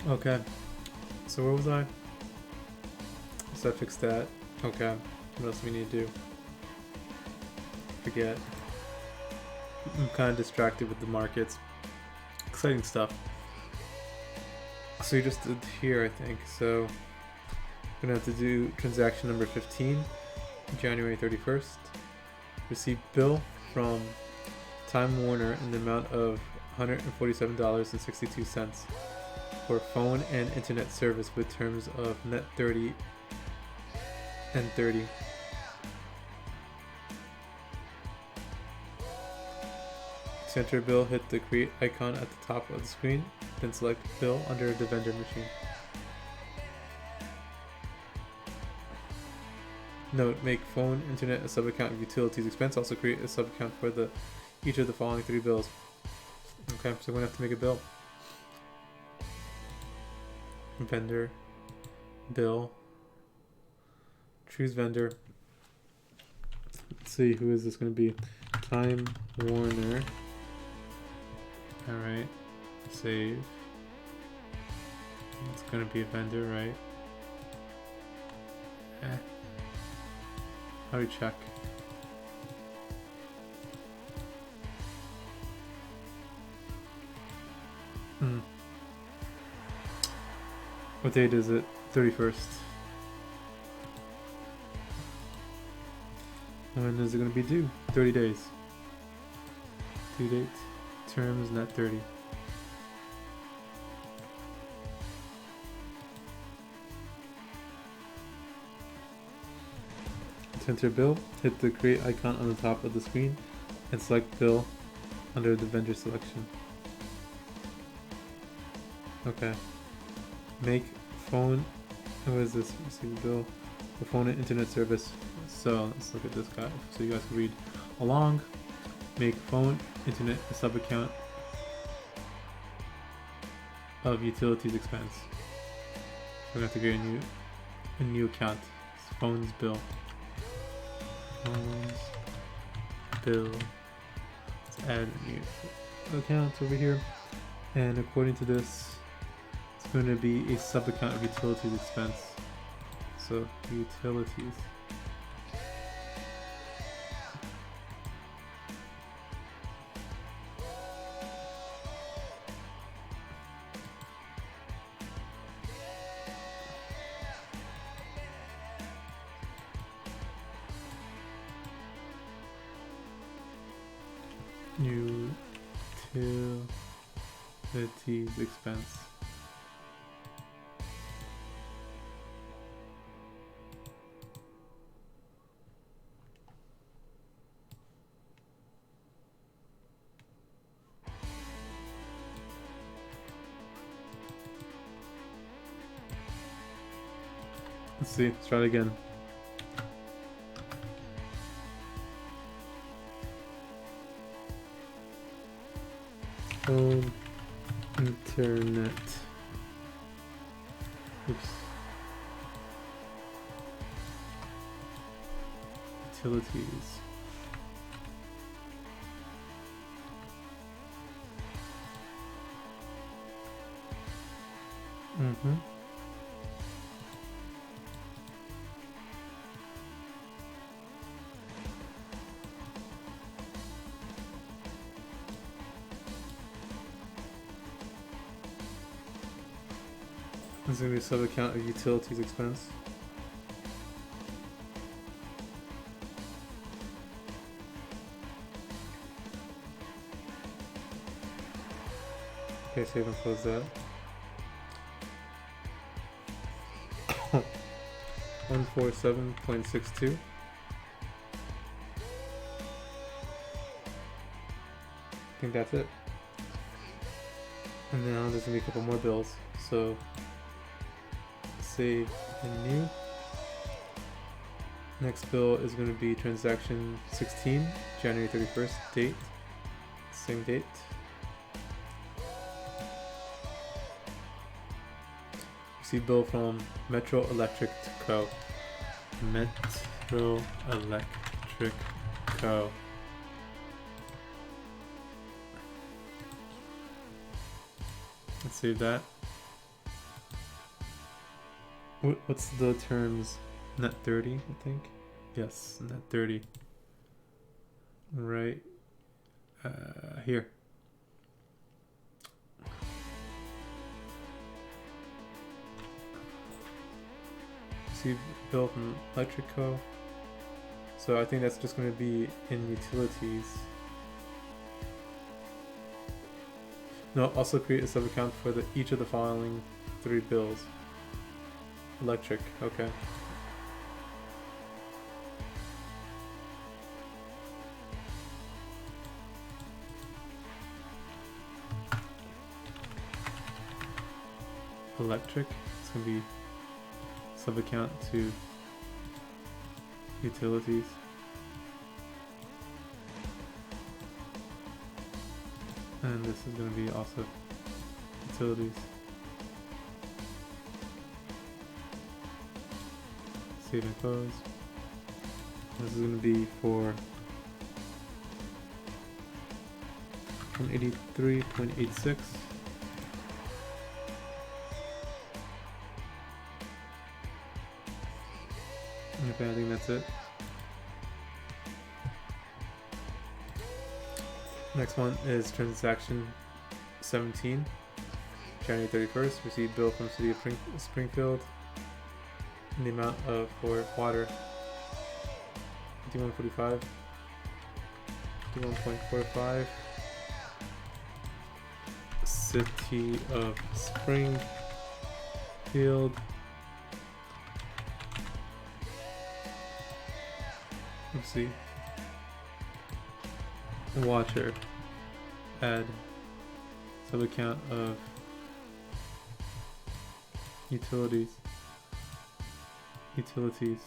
Okay, so where was I? So I fixed that. Okay, what else do we need to do? Forget. I'm kind of distracted with the markets. Exciting stuff. So you just did here, I think. So we're gonna have to do transaction number 15, January 31st. Received bill from Time Warner in the amount of $147.62 for phone and internet service with terms of net 30 and 30. To enter a bill, hit the create icon at the top of the screen, then select bill under the vendor machine. Note, make phone, internet a sub-account of utilities expense. Also create a sub-account for each of the following 3 bills. Okay, so we're gonna have to make a bill. Vendor, bill, choose vendor. Let's see, who is this gonna be? Time Warner. Alright, save. It's gonna be a vendor, right? How do we check? What date is it? 31st. When is it going to be due? 30 days. Due date. Terms net 30. To enter bill, hit the create icon on the top of the screen and select bill under the vendor selection. Okay. Make phone, what is this? Receive bill for phone and internet service. So let's look at this guy so you guys can read along. Make phone, internet a sub-account of utilities expense. We're gonna have to create a new account. It's phones bill. Phones bill. Let's add a new account over here. And according to this, it's going to be a sub-account of utilities expense. So utilities. Utilities expense. Let's see, let's try it again. Phone, internet. Oops. Utilities. This is going to be a sub-account of utilities expense. Okay, save and close that. 147.62. I think that's it. And now there's going to be a couple more bills. So save and new. Next bill is going to be transaction 16, January 31st, date, same date. Receive bill from Metro Electric Co. Metro Electric Co. Let's save that. What's the terms? Net 30, I think. Yes, net 30. Right here. See bill from Electrico. So I think that's just going to be in utilities. No, also create a sub-account for each of the following 3 bills. Electric, okay. Electric, it's going to be sub-account to utilities. And this is going to be also utilities. Save and close. This is going to be for 183.86. Okay, I think that's it. Next one is transaction 17, January 31st. Received bill from City of Springfield in the amount of for water 51.45, 51.45. City of Springfield. Let's see. Water. Add sub-account of utilities. Utilities.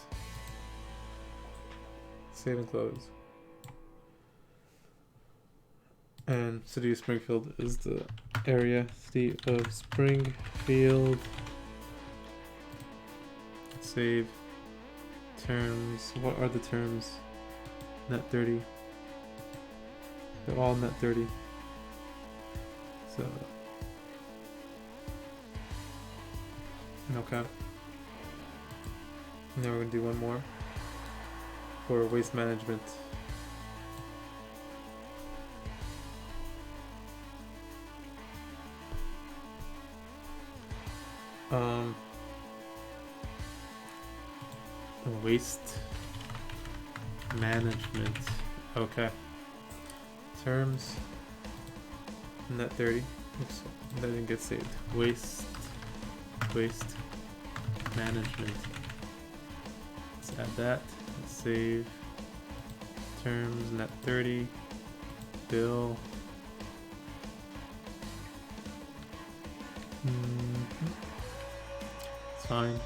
Save and close. And City of Springfield is the area. City of Springfield. Save. Terms. What are the terms? Net 30. They're all net 30. So. Okay. Now we're going to do one more for waste management. Waste management. Okay. Terms. Net 30. Oops, that didn't get saved. Waste management. Let's add that. Let's save. Terms. Net 30. Bill. It's fine.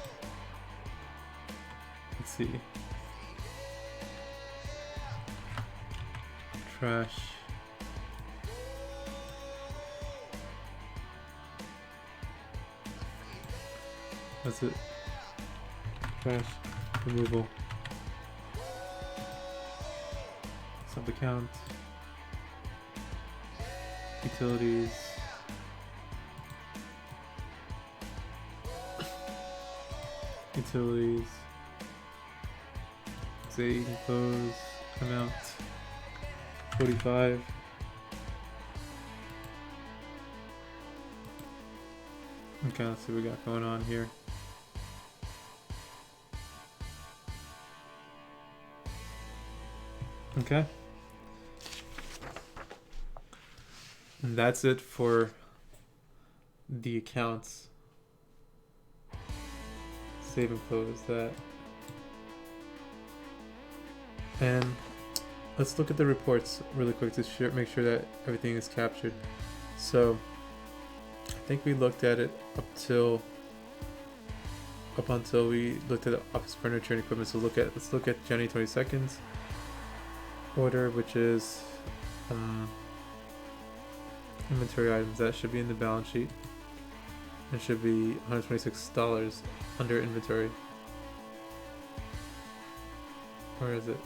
Let's see. Trash. That's it. Trash removal. Sub-account. Utilities. Utilities. Save and close. Amount 45. Okay, let's see what we got going on here. Okay. And that's it for the accounts. Save and close that. And let's look at the reports really quick to make sure that everything is captured. So I think we looked at it up until we looked at office furniture and equipment. So let's look at January 22nd's order, which is inventory items. That should be in the balance sheet. It should be $126 under inventory. Where is it?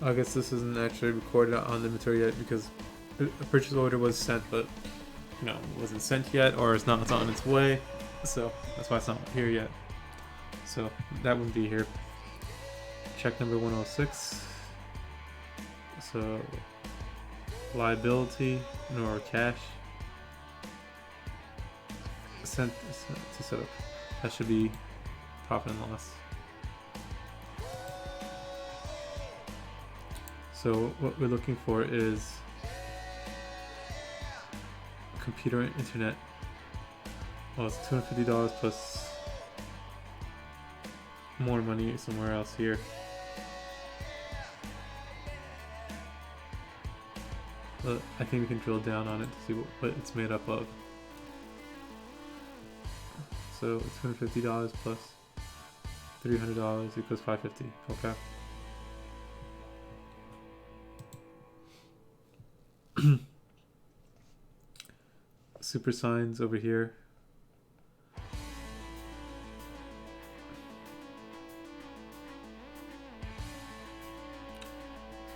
I guess this isn't actually recorded on the inventory yet because a purchase order was sent, but it wasn't sent yet, or it's not on its way. So that's why it's not here yet. So that wouldn't be here. Check number 106. So liability nor cash sent to set up. That should be profit and loss. So what we're looking for is computer and internet. Well, it's $250 plus more money somewhere else here. I think we can drill down on it to see what it's made up of. So it's $250 plus $300 equals $550. Okay. Super signs over here.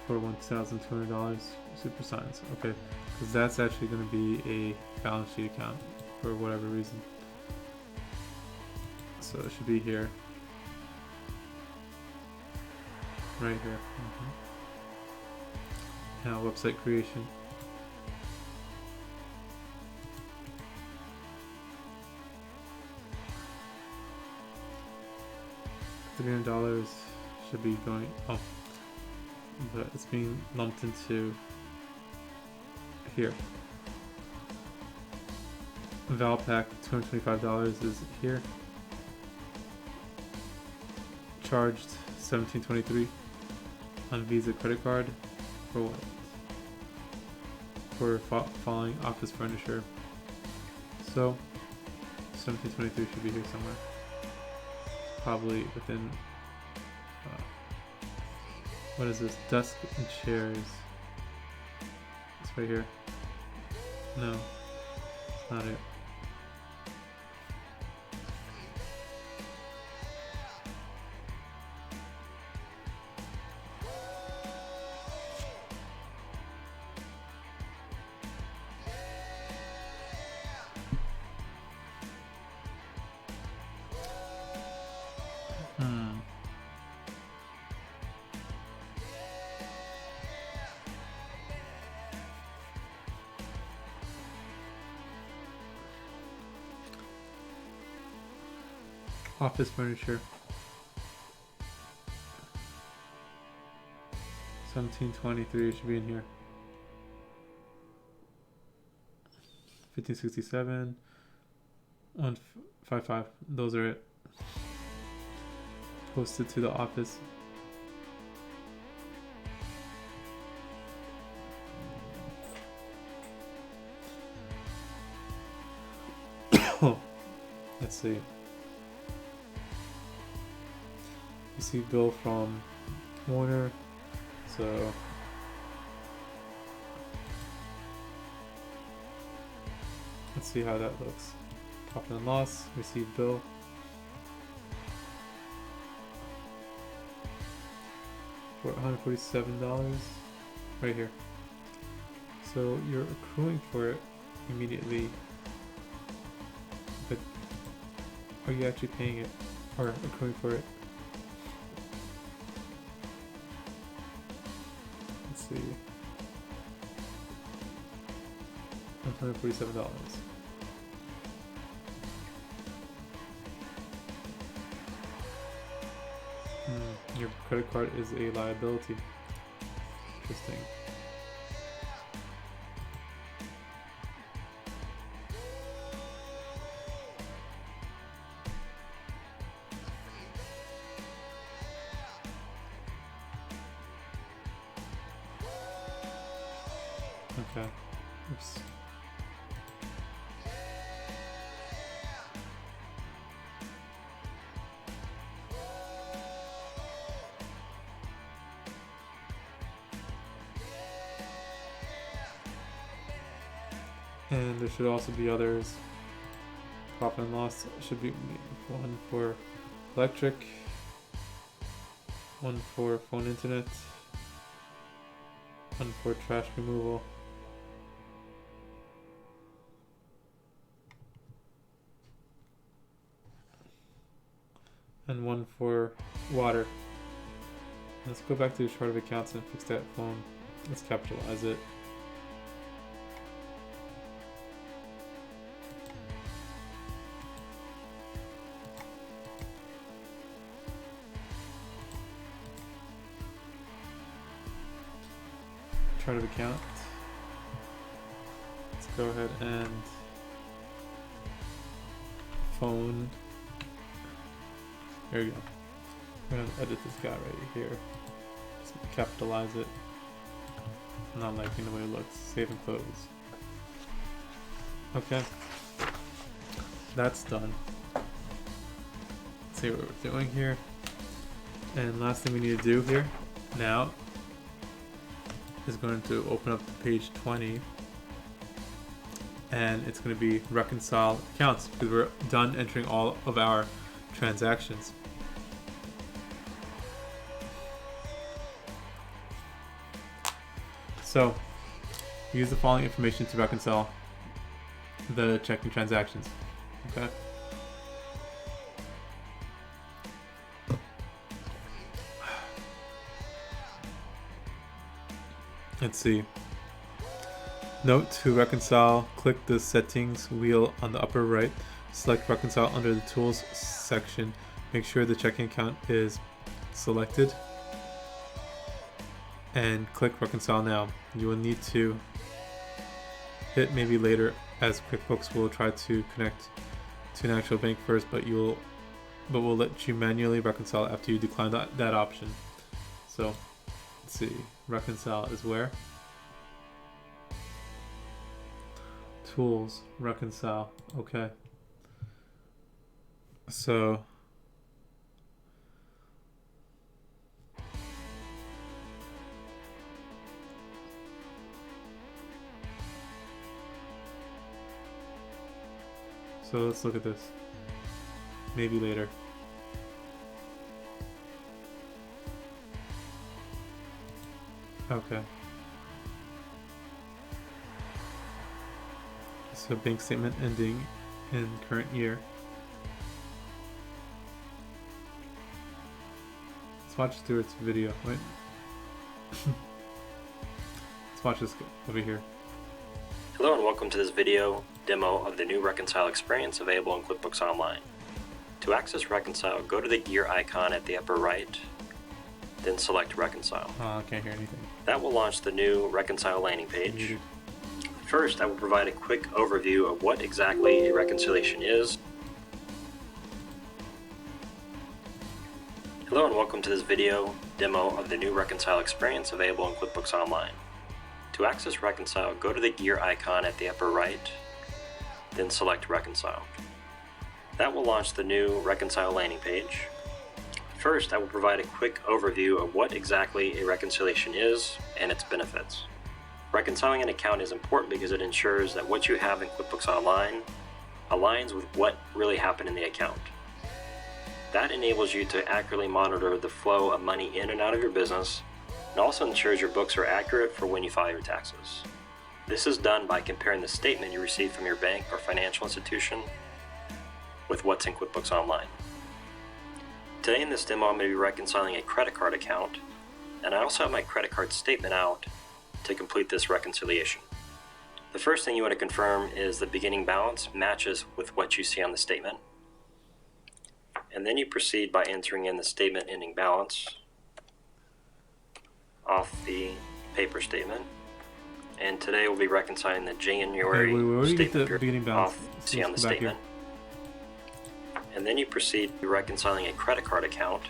For $1,200 super signs. Okay, because that's actually going to be a balance sheet account for whatever reason. So it should be here. Right here. Now website creation. $300 should be going, but it's being lumped into here. Valpak $225 is here. Charged $17.23 on Visa credit card for what? For following office furniture. So $17.23 should be here somewhere. Probably within what is this? Desk and chairs. It's right here. No, it's not it. Office furniture. $17.23 should be in here. $15.67. $155. Those are it. Posted to the office. Let's see. You see bill from Warner, so let's see how that looks. Profit and loss, received bill. For $147 right here. So you're accruing for it immediately, but are you actually paying it or accruing for it? Let's see. $147. Your credit card is a liability. Interesting. Okay. Oops. And there should also be others. Profit and loss should be one for electric, one for phone internet, One for trash removal. And one for water. Let's go back to the chart of accounts and fix that phone. Let's capitalize it. Chart of account. Let's go ahead and phone. There we go. I'm gonna edit this guy right here. Just capitalize it. I'm not liking the way it looks. Save and close. Okay. That's done. Let's see what we're doing here. And last thing we need to do here now is going to open up page 20, and it's going to be reconcile accounts because we're done entering all of our transactions. So use the following information to reconcile the checking transactions. Okay. Let's see. Note to reconcile, click the settings wheel on the upper right. Select reconcile under the tools section. Make sure the checking account is selected. And click reconcile now. You will need to hit maybe later, as QuickBooks will try to connect to an actual bank first, but we'll let you manually reconcile after you decline that option. So let's see. Reconcile is where? Tools, reconcile. Okay. So let's look at this. Maybe later. Okay. So bank statement ending in current year. Let's watch Stuart's video. Wait. Let's watch this over here. Hello and welcome to this video demo of the new Reconcile experience available in QuickBooks Online. To access Reconcile, go to the gear icon at the upper right, then select Reconcile. I can't hear anything. That will launch the new Reconcile landing page. First, I will provide a quick overview of what exactly a reconciliation is. Hello and welcome to this video demo of the new Reconcile experience available in QuickBooks Online. To access Reconcile, go to the gear icon at the upper right, then select Reconcile. That will launch the new Reconcile landing page. First, I will provide a quick overview of what exactly a reconciliation is and its benefits. Reconciling an account is important because it ensures that what you have in QuickBooks Online aligns with what really happened in the account. That enables you to accurately monitor the flow of money in and out of your business, and also ensures your books are accurate for when you file your taxes. This is done by comparing the statement you receive from your bank or financial institution with what's in QuickBooks Online. Today in this demo, I'm going to be reconciling a credit card account, and I also have my credit card statement out to complete this reconciliation. The first thing you want to confirm is the beginning balance matches with what you see on the statement. And then you proceed by entering in the statement ending balance off the paper statement. And today we'll be reconciling the January statement period off see on the statement. And then you proceed to reconciling a credit card account.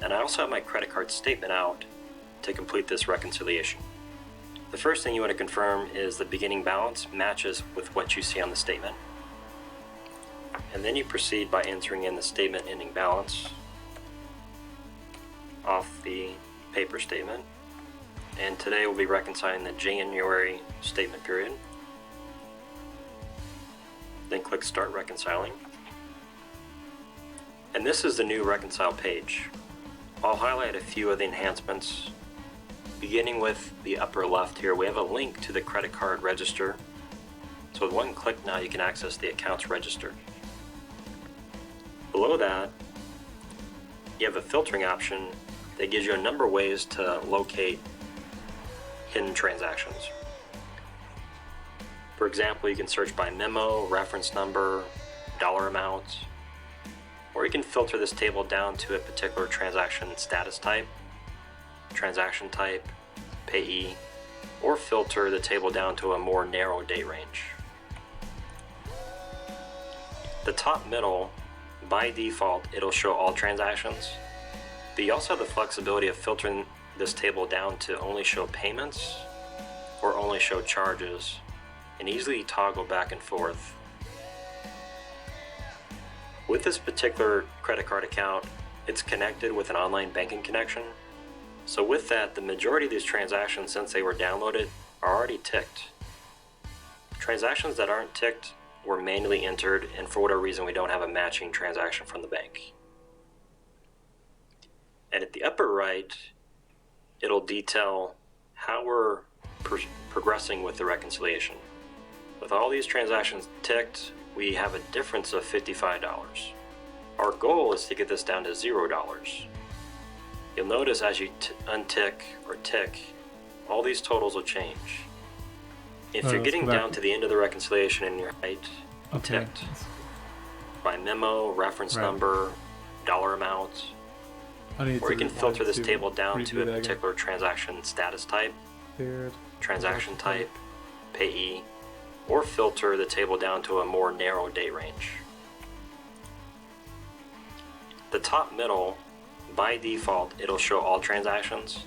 And I also have my credit card statement out to complete this reconciliation. The first thing you want to confirm is the beginning balance matches with what you see on the statement. And then you proceed by entering in the statement ending balance off the paper statement. And today we'll be reconciling the January statement period. Then click Start Reconciling. And this is the new Reconcile page. I'll highlight a few of the enhancements beginning with the upper left here, we have a link to the credit card register. So with one click now, you can access the accounts registered. Below that, you have a filtering option that gives you a number of ways to locate hidden transactions. For example, you can search by memo, reference number, dollar amount, or you can filter this table down to a particular transaction status type, transaction type, payee, or filter the table down to a more narrow date range. The top middle, by default, it'll show all transactions, but you also have the flexibility of filtering this table down to only show payments or only show charges, and easily toggle back and forth. With this particular credit card account, it's connected with an online banking connection. So with that, the majority of these transactions, since they were downloaded, are already ticked. Transactions that aren't ticked were manually entered, and for whatever reason, we don't have a matching transaction from the bank. And at the upper right, it'll detail how we're progressing with the reconciliation. With all these transactions ticked, we have a difference of $55. Our goal is to get this down to $0. You'll notice as you untick or tick, all these totals will change. If you're getting down to the end of the reconciliation and you're ticked by memo, reference number, dollar amount, or you can filter this table down to a particular transaction status type, transaction type, payee, or filter the table down to a more narrow date range. The top middle, by default, it'll show all transactions,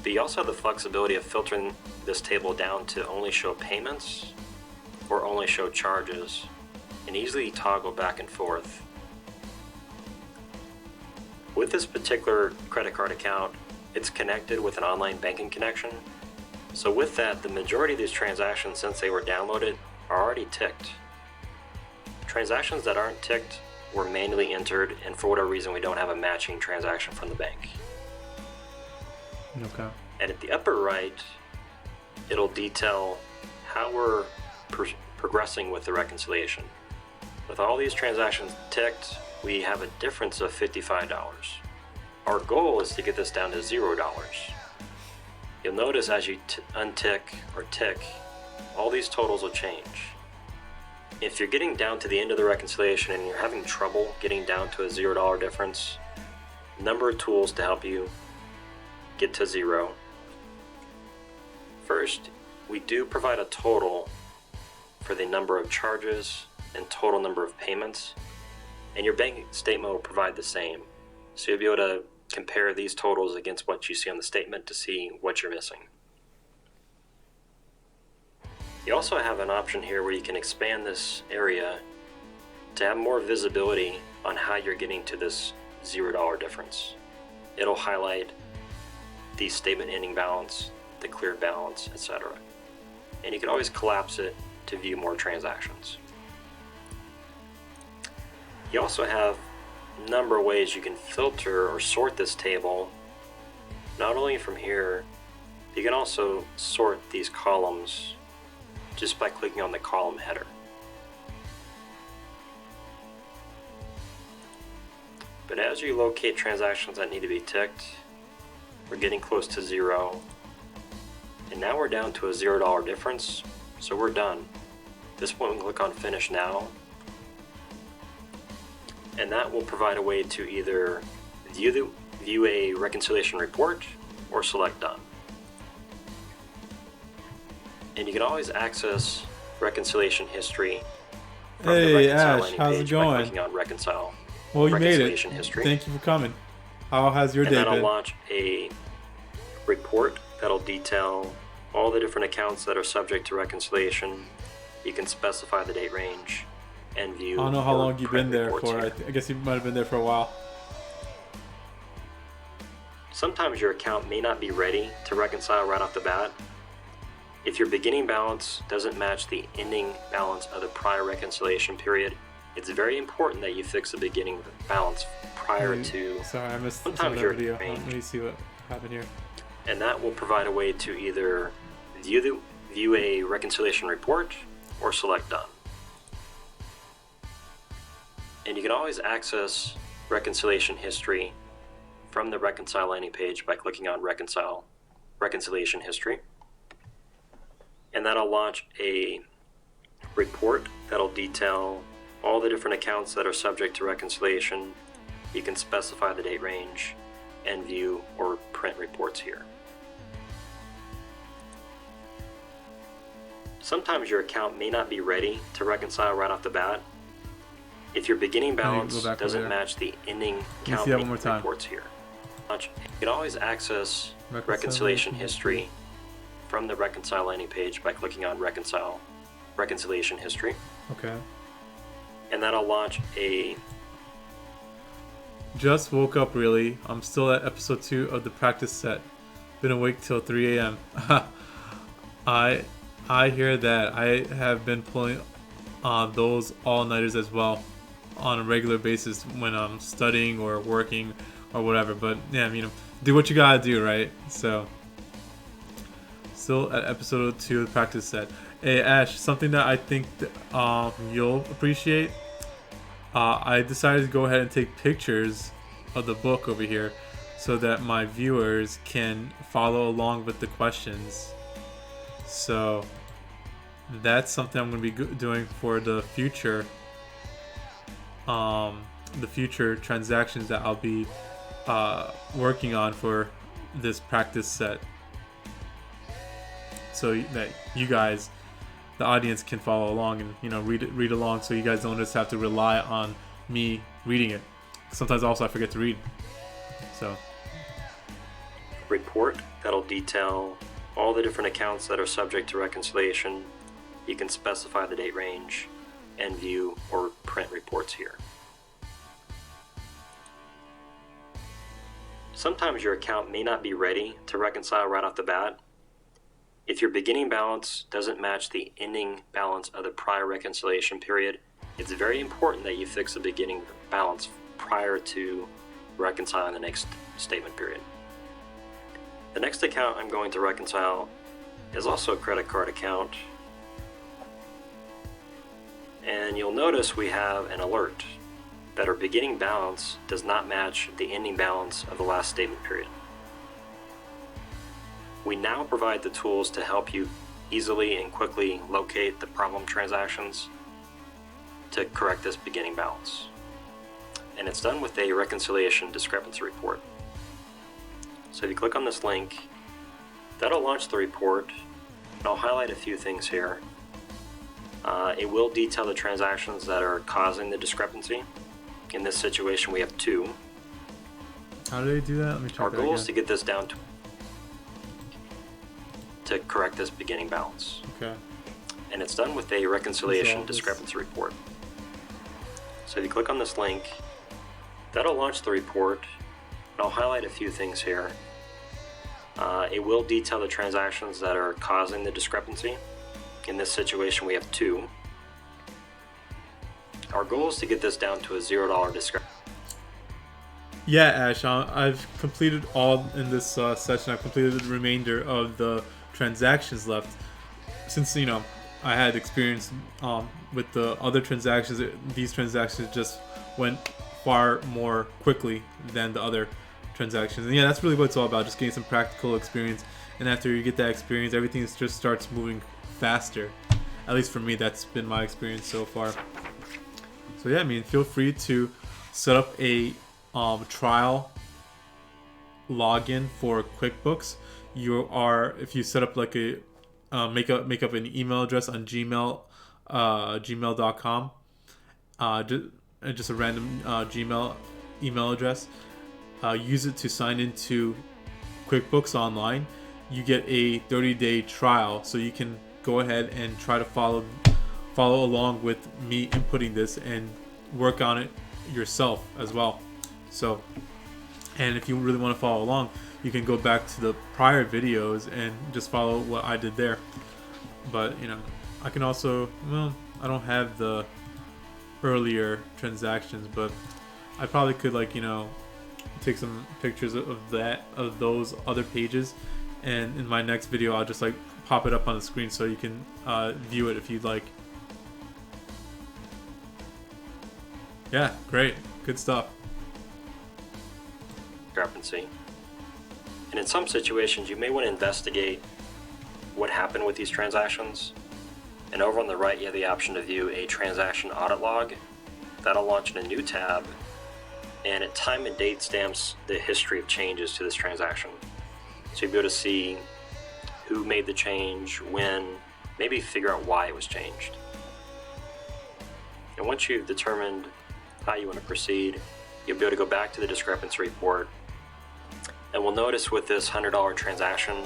but you also have the flexibility of filtering this table down to only show payments or only show charges, and easily toggle back and forth. With this particular credit card account, it's connected with an online banking connection. So with that, the majority of these transactions, since they were downloaded, are already ticked. Transactions that aren't ticked were manually entered, and for whatever reason, we don't have a matching transaction from the bank. Okay. And at the upper right, it'll detail how we're progressing with the reconciliation. With all these transactions ticked, we have a difference of $55. Our goal is to get this down to $0. You'll notice as you untick or tick, all these totals will change. If you're getting down to the end of the reconciliation and you're having trouble getting down to a $0 difference, a number of tools to help you get to zero. First, we do provide a total for the number of charges and total number of payments, and your bank statement will provide the same. So you'll be able to compare these totals against what you see on the statement to see what you're missing. You also have an option here where you can expand this area to have more visibility on how you're getting to this $0 difference. It'll highlight the statement ending balance, the clear balance, etc. And you can always collapse it to view more transactions. You also have a number of ways you can filter or sort this table, not only from here, you can also sort these columns just by clicking on the column header. But as you locate transactions that need to be ticked, we're getting close to zero, and now we're down to a $0 difference, so we're done. At this point, we can click on Finish Now, and that will provide a way to either view a reconciliation report or select Done. And you can always access reconciliation history from the Reconcile landing page by clicking on Reconcile. Well, you made it. History. Thank you for coming. How has your day been? And that'll launch a report that'll detail all the different accounts that are subject to reconciliation. You can specify the date range and view. I don't know how long you've been there for. I guess you might have been there for a while. Sometimes your account may not be ready to reconcile right off the bat. If your beginning balance doesn't match the ending balance of the prior reconciliation period, it's very important that you fix the beginning balance prior to. Sorry, I missed sometimes the video. Let me see what happened here. and that will provide a way to either view a reconciliation report or select Done. And you can always access reconciliation history from the Reconcile landing page by clicking on Reconciliation History. And that'll launch a report that'll detail all the different accounts that are subject to reconciliation. You can specify the date range and view or print reports here. Sometimes your account may not be ready to reconcile right off the bat. If your beginning balance doesn't match the ending account reports here. You can always access reconciliation history from the Reconcile landing page by clicking on Reconciliation History. Okay. And that'll launch a... Just woke up, really. I'm still at episode 2 of the practice set. Been awake till 3 a.m. I hear that. I have been pulling those all-nighters as well on a regular basis when I'm studying or working or whatever. But yeah, do what you gotta do, right? So, still at episode 2 of the practice set. Hey Ash, something that I think you'll appreciate. I decided to go ahead and take pictures of the book over here so that my viewers can follow along with the questions. So that's something I'm going to be doing for the future transactions that I'll be working on for this practice set, so that you guys, the audience, can follow along and read along, so you guys don't just have to rely on me reading it. Sometimes also I forget to read. So report that'll detail all the different accounts that are subject to reconciliation. You can specify the date range and view or print reports here. Sometimes your account may not be ready to reconcile right off the bat. If your beginning balance doesn't match the ending balance of the prior reconciliation period, it's very important that you fix the beginning balance prior to reconciling the next statement period. The next account I'm going to reconcile is also a credit card account. And you'll notice we have an alert that our beginning balance does not match the ending balance of the last statement period. We now provide the tools to help you easily and quickly locate the problem transactions to correct this beginning balance. And it's done with a reconciliation discrepancy report. So if you click on this link, that'll launch the report. And I'll highlight a few things here. It will detail the transactions that are causing the discrepancy. In this situation, we have 2. How do they do that? Let me check. Our goal is to get this down to correct this beginning balance. Okay. And it's done with a reconciliation discrepancy report. So if you click on this link, that'll launch the report. And I'll highlight a few things here. It will detail the transactions that are causing the discrepancy. In this situation, we have 2. Our goal is to get this down to a $0 discrepancy. Yeah, Ash, I've completed all in this session. I've completed the remainder of the transactions left. Since, I had experience with the other transactions, these transactions just went far more quickly than the other transactions. And yeah, that's really what it's all about, just getting some practical experience. And after you get that experience, everything just starts moving faster. At least for me, that's been my experience so far. So yeah, feel free to set up a trial login for QuickBooks. If you set up like a make up an email address on gmail.com, just a random Gmail email address. Use it to sign into QuickBooks Online. You get a 30-day trial, so you can go ahead and try to follow along with me inputting this and work on it yourself as well. So, and if you really want to follow along, you can go back to the prior videos and just follow what I did there. But I can also, I don't have the earlier transactions, but I probably could take some pictures of those other pages, and in my next video I'll just like pop it up on the screen so you can view it if you'd like. Yeah, great, good stuff. Discrepancy. And in some situations, you may want to investigate what happened with these transactions. And over on the right, you have the option to view a transaction audit log. That'll launch in a new tab, and it time and date stamps the history of changes to this transaction. So you'll be able to see who made the change, when, maybe figure out why it was changed. And once you've determined how you want to proceed, you'll be able to go back to the discrepancy report. And we'll notice with this $100 transaction,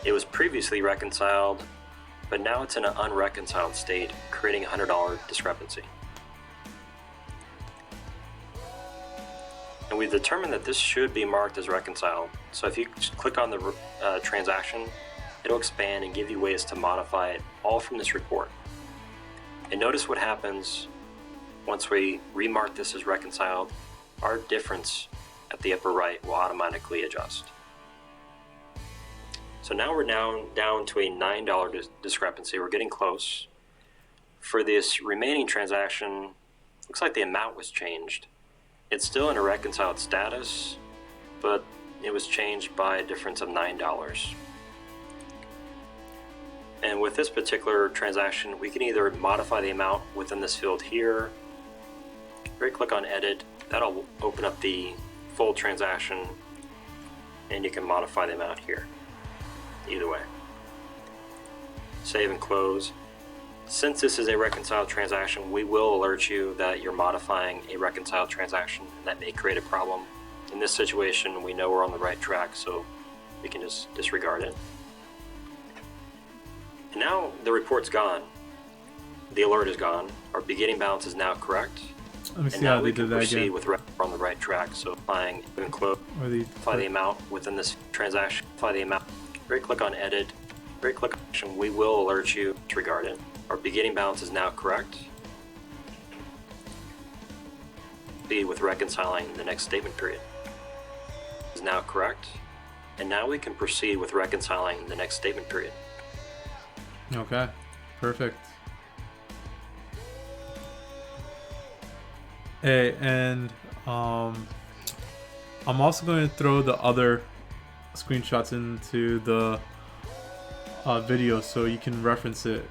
it was previously reconciled, but now it's in an unreconciled state, creating a $100 discrepancy. And we've determined that this should be marked as reconciled. So if you click on the transaction, it'll expand and give you ways to modify it all from this report. And notice what happens once we remark this as reconciled. Our difference at the upper right will automatically adjust. So now we're down to a $9 discrepancy. We're getting close. For this remaining transaction, looks like the amount was changed. It's still in a reconciled status, but it was changed by a difference of $9. And with this particular transaction, we can either modify the amount within this field here, right click on edit, that'll open up the full transaction, and you can modify the amount here. Either way. Save and close. Since this is a reconciled transaction, we will alert you that you're modifying a reconciled transaction, and that may create a problem. In this situation, we know we're on the right track, so we can just disregard it. And now the report's gone. The alert is gone. Our beginning balance is now correct. Let me see how they did that again. With we're on the right track. So applying and close, apply the amount within this transaction. Apply the amount. Right click on edit. Right click on action. We will alert you. Disregard it. Our beginning balance is now correct. Be with reconciling the next statement period. Is now correct. And now we can proceed with reconciling the next statement period. Okay, perfect. Hey, and I'm also going to throw the other screenshots into the video so you can reference it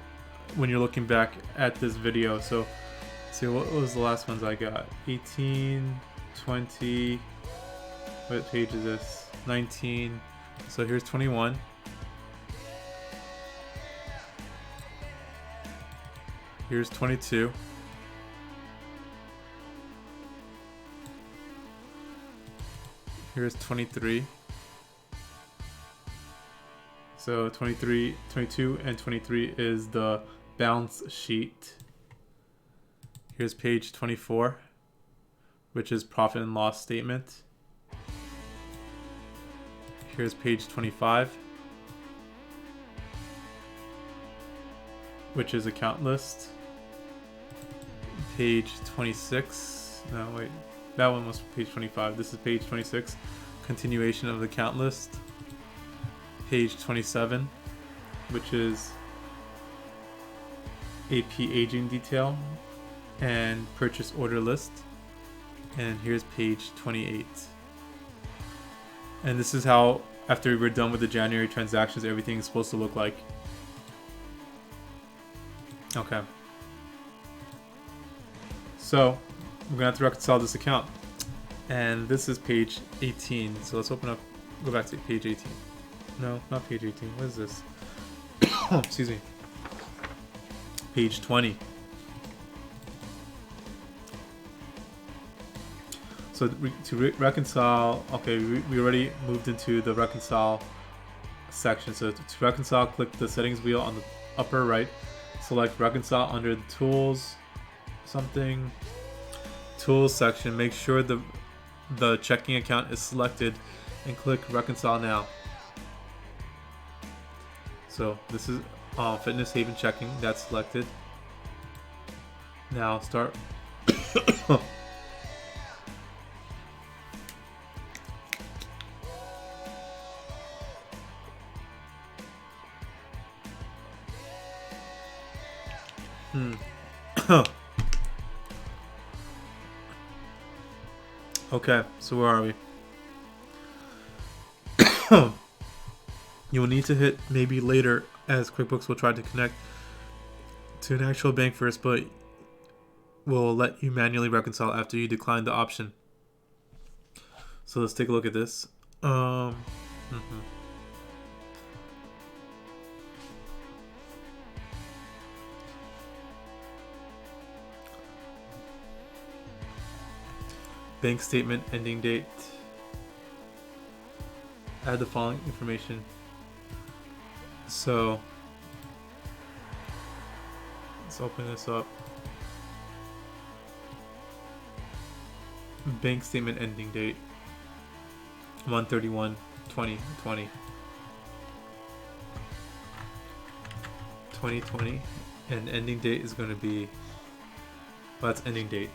when you're looking back at this video. So, see, what was the last ones I got? 18, 20, what page is this? 19. So here's 21. Here's 22. Here's 23. So 23, 22, and 23 is the balance sheet. Here's page 24, which is profit and loss statement. Here's page 25, which is account list. Page 26, no wait, that one was page 25. This is page 26, continuation of the account list. Page 27, which is AP aging detail and purchase order list. And here's page 28. And this is how, after we're done with the January transactions, everything is supposed to look like. Okay. So we're gonna have to reconcile this account. And this is page 18. So let's open up, go back to page 18. No, not page 18. What is this? Excuse me. Page 20. So to reconcile, okay, we already moved into the reconcile section. So to reconcile, click the settings wheel on the upper right. Select reconcile under the tools, tools section. Make sure the checking account is selected and click reconcile now. So this is Fitness Haven checking, that's selected. Now start. Okay, so where are we? You will need to hit maybe later, as QuickBooks will try to connect to an actual bank first, but will let you manually reconcile after you decline the option. So let's take a look at this. Bank statement ending date. Add the following information. So let's open this up. Bank statement ending date 1/31/2020. 2020, and ending date is going to be, well, that's ending date.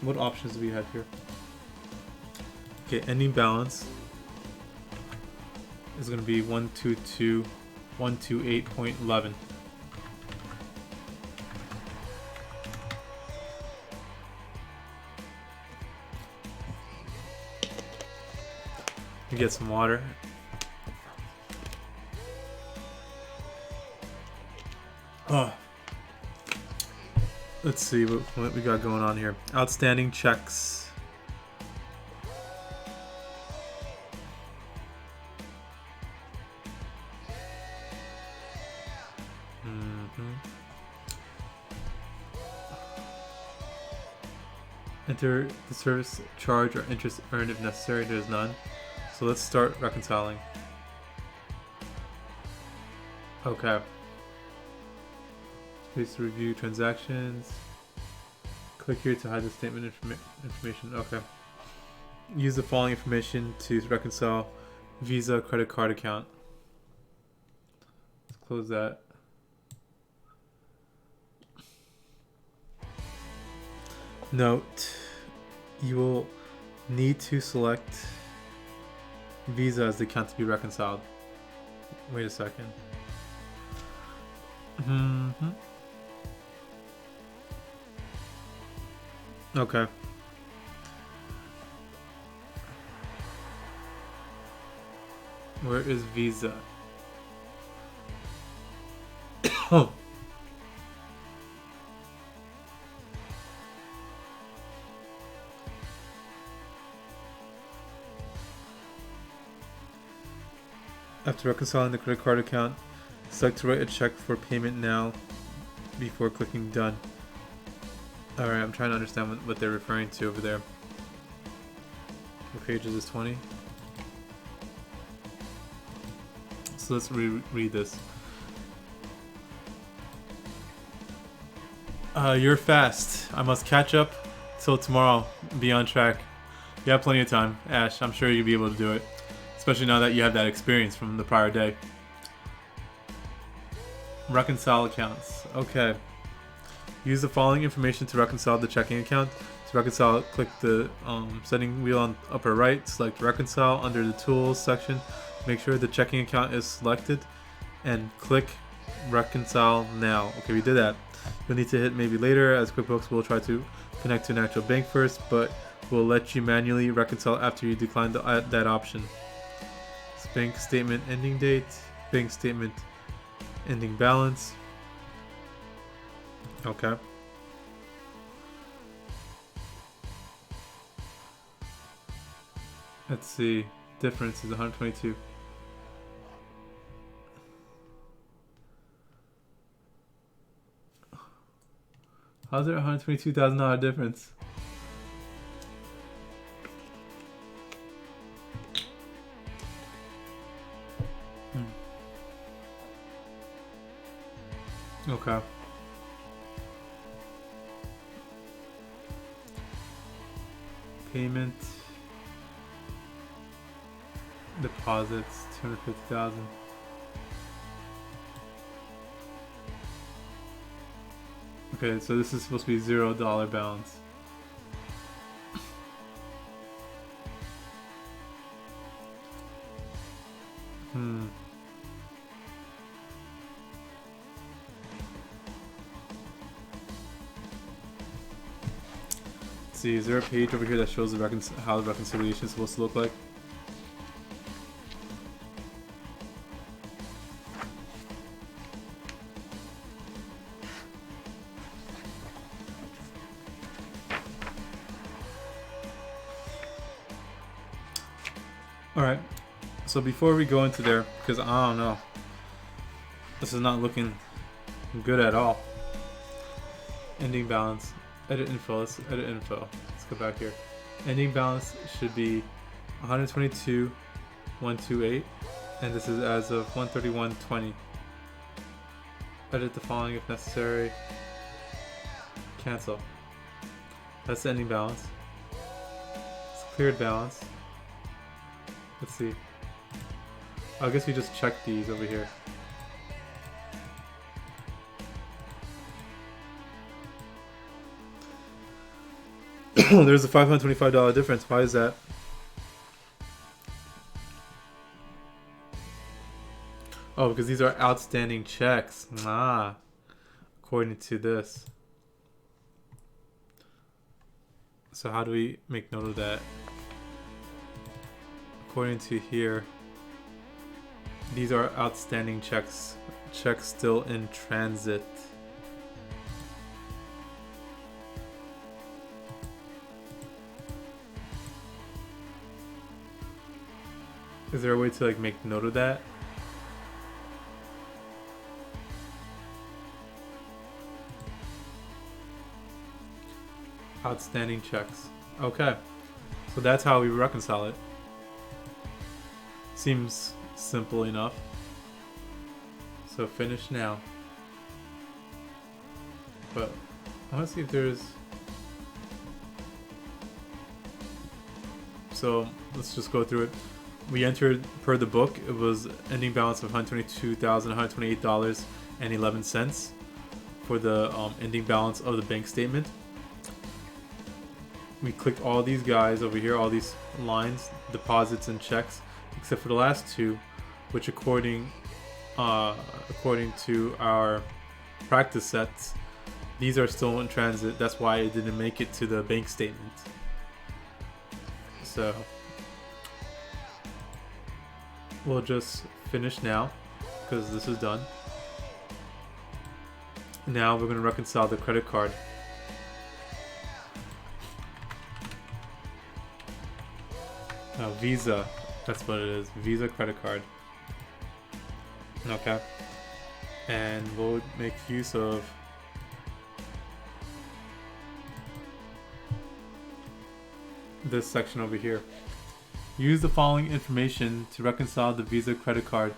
What options do we have here? Okay, ending balance is going to be 122,128.11. Get some water. Oh. Let's see what we got going on here. Outstanding checks. Enter the service charge or interest earned if necessary. There's none. So let's start reconciling. Okay. Please review transactions. Click here to hide the statement information. Okay. Use the following information to reconcile Visa credit card account. Let's close that. Note, you will need to select Visa as the account to be reconciled. Wait a second. Okay. Where is Visa? Oh. After reconciling the credit card account, select to write a check for payment now before clicking done. Alright, I'm trying to understand what they're referring to over there. What page is this, 20? So let's read this. You're fast. I must catch up till tomorrow. Be on track. You have plenty of time, Ash. I'm sure you'll be able to do it. Especially now that you have that experience from the prior day. Reconcile accounts. Okay. Use the following information to reconcile the checking account. To reconcile, click the setting wheel on upper right. Select reconcile under the tools section. Make sure the checking account is selected and click reconcile now. Okay, we did that. You'll need to hit maybe later, as QuickBooks will try to connect to an actual bank first, but will let you manually reconcile after you decline that option. Bank statement ending date, bank statement ending balance. Okay. Let's see. Difference is 122. How's there $122,000 difference? Okay. Payment. Deposits, 250,000. Okay, so this is supposed to be $0 balance. Let's see, is there a page over here that shows the how the reconciliation is supposed to look like? Alright, so before we go into there, because I don't know, this is not looking good at all. Ending balance, edit info, let's edit info. Let's go back here. Ending balance should be 122,128, and this is as of 131.20. Edit the following if necessary. Cancel. That's the ending balance. It's cleared balance. Let's see. I guess we just check these over here. There's a $525 difference. Why is that? Oh, because these are outstanding checks. Ah, according to this. So how do we make note of that? According to here, these are outstanding checks. Checks still in transit. Is there a way to like make note of that? Outstanding checks. Okay. So that's how we reconcile it. Seems simple enough. So finish now. But I want to see if there's... So let's just go through it. We entered, per the book, it was ending balance of $122,128.11 for the ending balance of the bank statement. We clicked all these guys over here, all these lines, deposits and checks, except for the last two, which according to our practice sets, these are still in transit. That's why it didn't make it to the bank statement. So we'll just finish now because this is done. Now we're going to reconcile the credit card. Now Visa, that's what it is. Visa credit card. Okay. And we'll make use of this section over here. Use the following information to reconcile the Visa credit card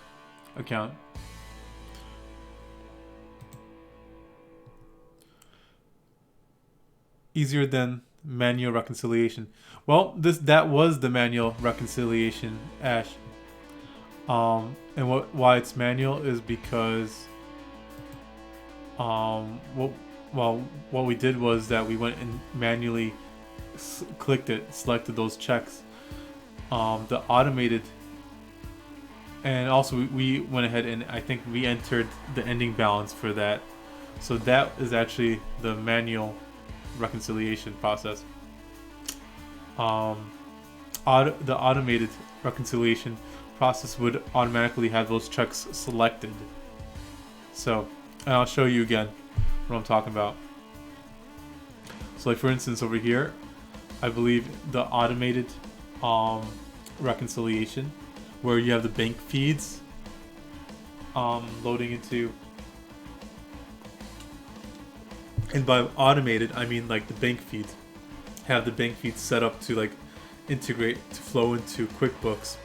account. Easier than manual reconciliation. Well, that was the manual reconciliation, Ash. And why it's manual is because what we did was that we went and manually clicked it, selected those checks. The automated, and also we went ahead and I think we entered the ending balance for that. So that is actually the manual reconciliation process. The automated reconciliation process would automatically have those checks selected. So, and I'll show you again what I'm talking about. So like for instance over here, I believe the automated reconciliation where you have the bank feeds loading into, and by automated I mean like the bank feeds, have the bank feeds set up to like integrate to flow into QuickBooks.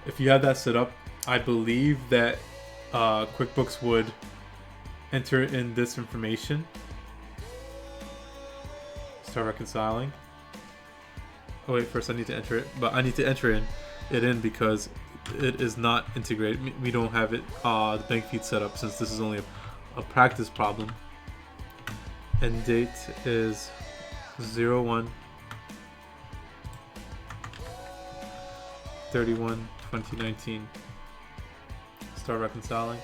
If you have that set up, I believe that QuickBooks would enter in this information. Start reconciling. Oh wait, first I need to enter it, but I need to enter it in because it is not integrated. We don't have it the bank feed set up since this is only a practice problem. End date is 01/31/20. 2019. Start reconciling.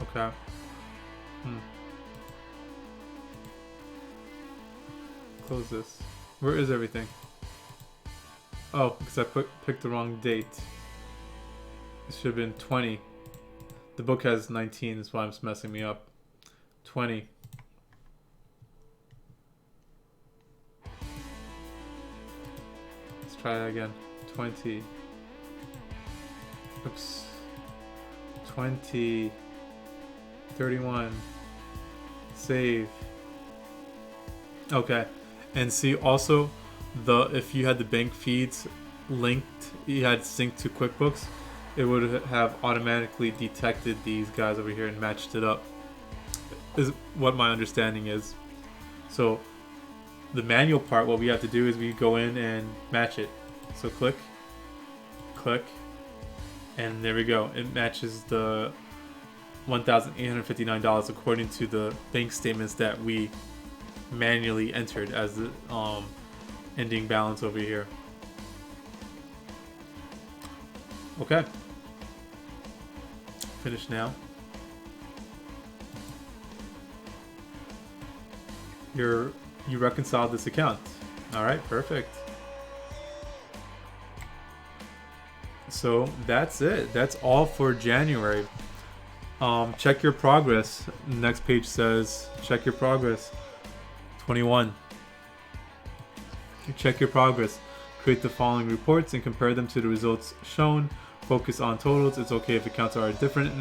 Okay. Close this. Where is everything? Oh, because I picked the wrong date. It should have been 20. The book has 19, that's why it's messing me up. 20. Let's try that again. 20. Oops. 20. 31. Save. Okay. And see also if you had the bank feeds linked, you had synced to QuickBooks, it would have automatically detected these guys over here and matched it up, is what my understanding is. So the manual part, what we have to do is we go in and match it. So click, and there we go. It matches the $1,859 according to the bank statements that we manually entered as the ending balance over here. Okay. Finish now. You reconciled this account. Alright, perfect. So that's it. That's all for January. Check your progress. The next page says check your progress. 21. Check your progress. Create the following reports and compare them to the results shown. Focus on totals. It's okay if accounts are different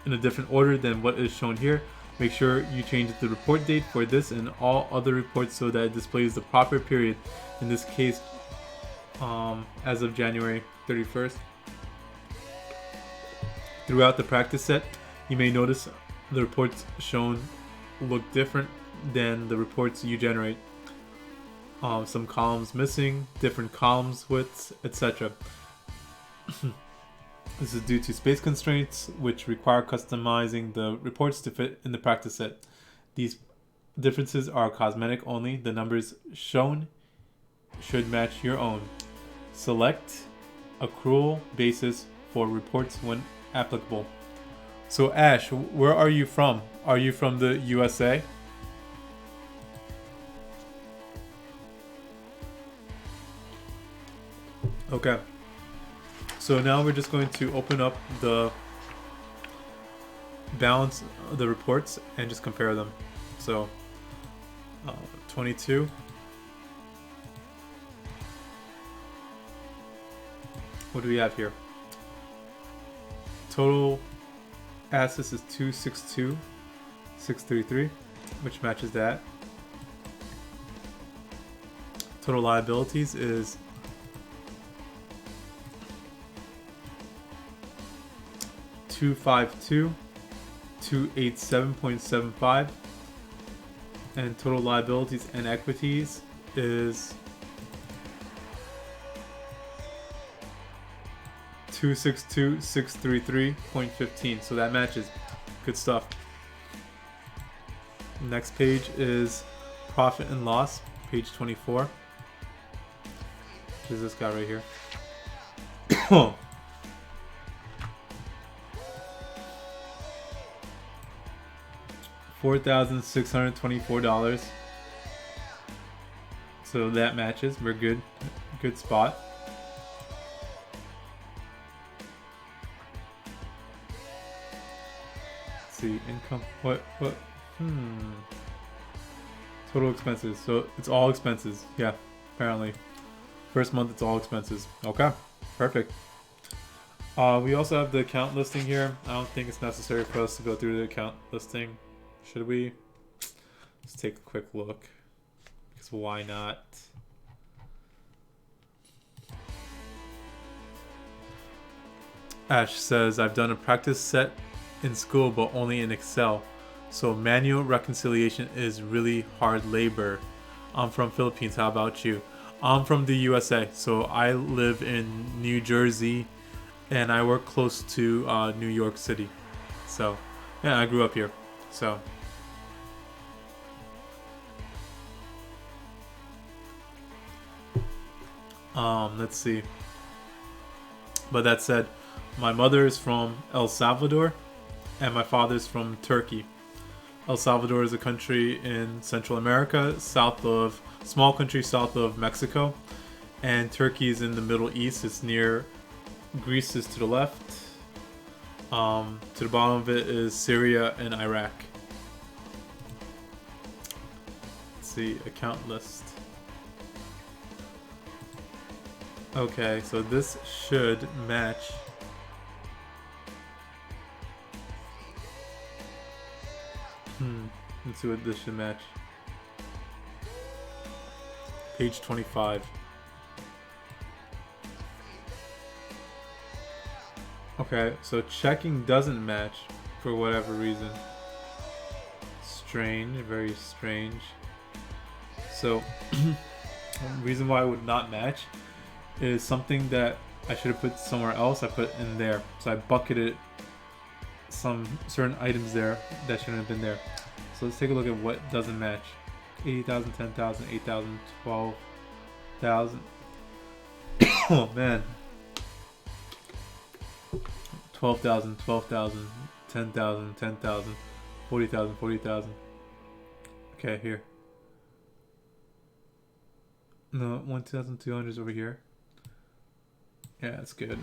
in a different order than what is shown here. Make sure you change the report date for this and all other reports so that it displays the proper period. In this case, as of January 31st. Throughout the practice set, you may notice the reports shown look different than the reports you generate. Some columns missing, different columns widths, etc. This is due to space constraints, which require customizing the reports to fit in the practice set. These differences are cosmetic only. The numbers shown should match your own. Select accrual basis for reports when applicable. So Ash, where are you from? Are you from the USA? Okay. So now we're just going to open up the balance, the reports, and just compare them. So 22. What do we have here? Total assets is 262,633, which matches that. Total liabilities is 252,287.75, and total liabilities and equities is 262,633.15. So that matches. Good stuff. Next page is profit and loss, page 24. There's this guy right here. $4,624. So that matches. We're good. Good spot. Let's see, income. What? Total expenses. So it's all expenses. Yeah, apparently. First month, it's all expenses. Okay, perfect. We also have the account listing here. I don't think it's necessary for us to go through the account listing. Should we? Let's take a quick look. Because why not? Ash says, I've done a practice set in school, but only in Excel. So manual reconciliation is really hard labor. I'm from Philippines. How about you? I'm from the USA. So I live in New Jersey and I work close to New York City. So yeah, I grew up here. So Let's see. But that said, my mother is from El Salvador and my father's from Turkey. El Salvador is a country in Central America, small country south of Mexico, and Turkey is in the Middle East. It's near Greece is to the left. To the bottom of it is Syria and Iraq. Let's see, account list. Okay, so this should match. Let's see what this should match. Page 25. Okay, so checking doesn't match for whatever reason. Strange, very strange. So, the reason why it would not match is something that I should have put somewhere else. I put in there. So I bucketed some certain items there that shouldn't have been there. So let's take a look at what doesn't match. 80,000, 10,000, 8,000, 12,000. Oh man. 12,000, 12,000, 10,000, 10,000, 40,000, 40,000. Okay, here. No, 1,200 is over here. Yeah, that's good.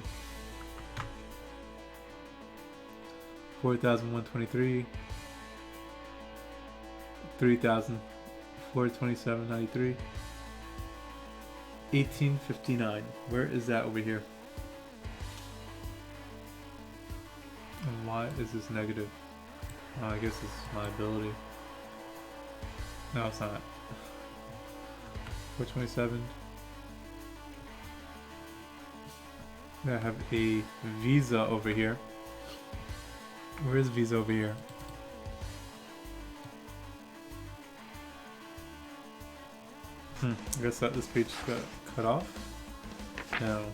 4,123. 3,000. 427.93. 1859. Where is that over here? And why is this negative? Oh, I guess it's liability. No, it's not. 427. I have a Visa over here. Where is Visa over here? I guess that this page got cut off. No.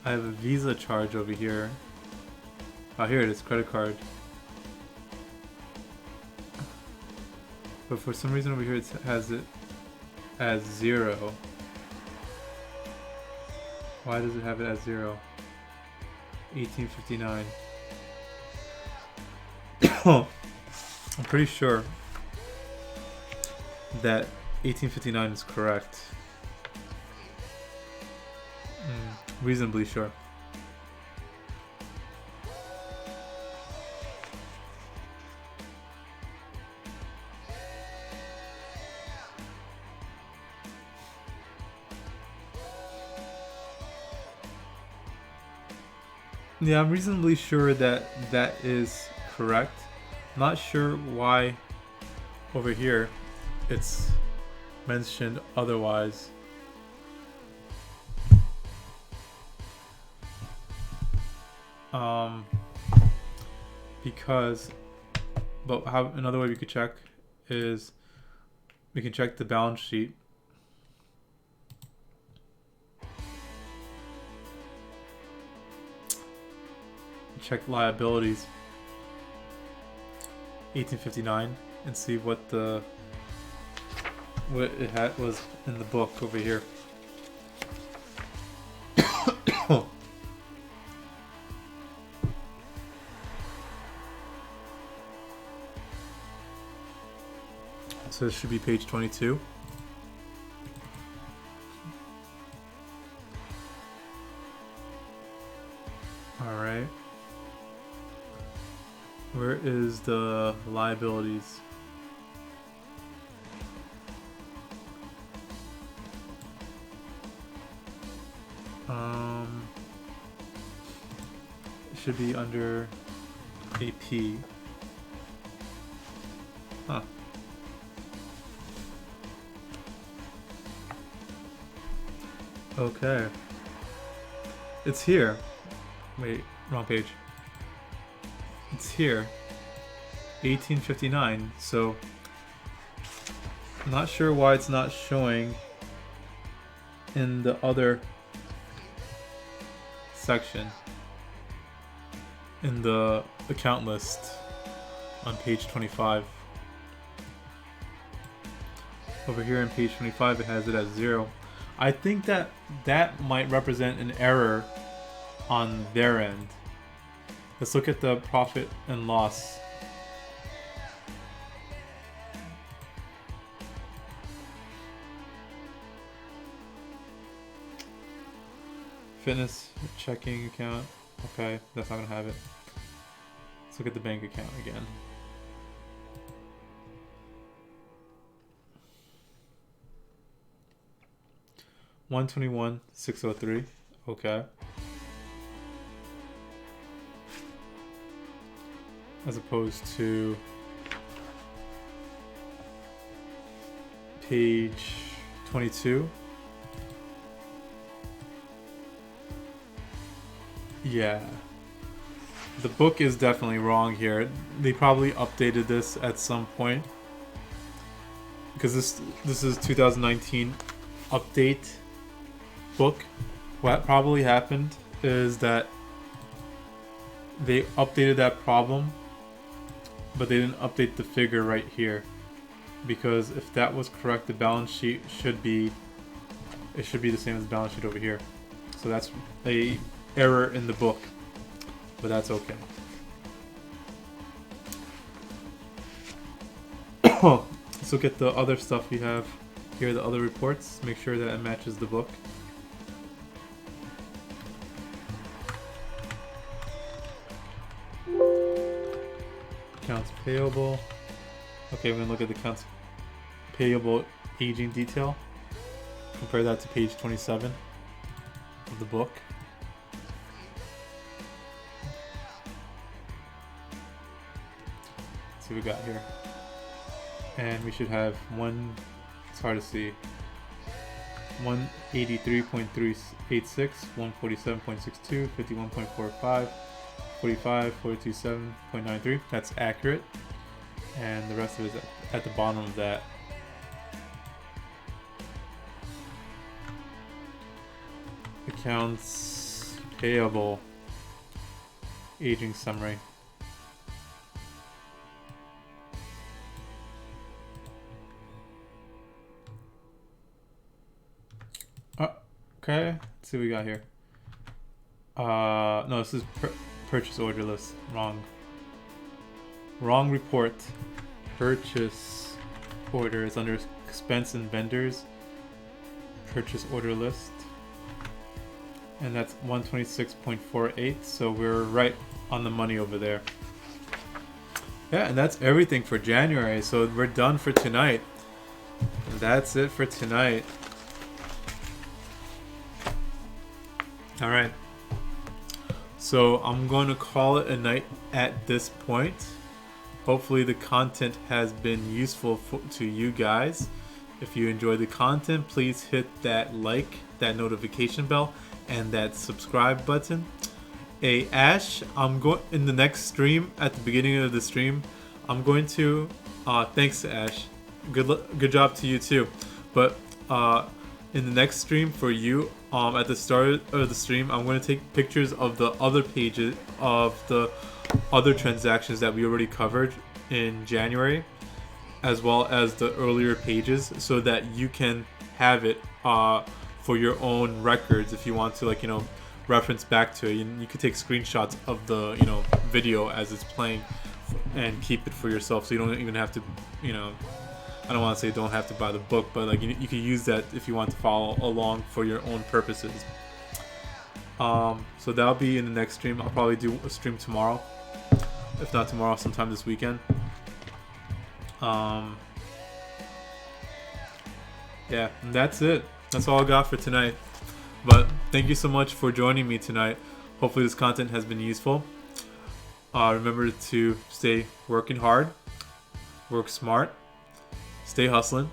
I have a Visa charge over here. Oh, here it is, credit card. But for some reason over here it has it as 0. Why does it have it as 0? 1859. I'm pretty sure that 1859 is correct. Reasonably sure. Yeah, I'm reasonably sure that that is correct. Not sure why over here it's mentioned otherwise. Because, but how another way we could check is we can check the balance sheet. Check liabilities. 1859 and see what it had was in the book over here. So this should be page 22. All right. Where is the liabilities? It should be under AP. Huh. Okay. It's here. Wait, wrong page. It's here. 1859. So I'm not sure why it's not showing in the other section in the account list on page 25. Over here on page 25, it has it as 0. I think that that might represent an error on their end. Let's look at the profit and loss. Fitness checking account. Okay, that's not gonna have it. Let's look at the bank account again. $121,603. Okay. As opposed to page 22. Yeah. The book is definitely wrong here. They probably updated this at some point. Because this is 2019 update book. What probably happened is that they updated that problem, but they didn't update the figure right here. Because if that was correct, the balance sheet should be the same as the balance sheet over here. So that's a error in the book, but that's okay. Let's look at the other stuff we have here, the other reports. Make sure that it matches the book. Accounts payable. Okay, we're gonna look at the accounts payable aging detail. Compare that to page 27 of the book. Let's see what we got here. And we should have it's hard to see, 183.386, 147.62, 51.45, 45, 427.93. That's accurate. And the rest of it is at the bottom of that. Accounts payable aging summary. Okay, let's see what we got here. No, this is purchase order list. Wrong report. Purchase order is under expense and vendors. Purchase order list. And that's 126.48, so we're right on the money over there. Yeah, and that's everything for January, so we're done for tonight. And that's it for tonight. Alright, so I'm going to call it a night at this point. Hopefully the content has been useful to you guys. If you enjoyed the content, please hit that like, that notification bell, and that subscribe button. Hey Ash, I'm going in the next stream, at the beginning of the stream, I'm going to thanks Ash, good job to you too, but in the next stream for you, at the start of the stream, I'm going to take pictures of the other pages of the other transactions that we already covered in January, as well as the earlier pages, so that you can have it for your own records if you want to, like, reference back to it. You could take screenshots of the video as it's playing and keep it for yourself, so you don't even have to, I don't want to say don't have to buy the book, but like you can use that if you want to follow along for your own purposes. So that'll be in the next stream. I'll probably do a stream tomorrow, if not tomorrow, sometime this weekend. Yeah, and that's it. That's all I got for tonight. But thank you so much for joining me tonight. Hopefully this content has been useful. Remember to stay working hard, work smart, stay hustling,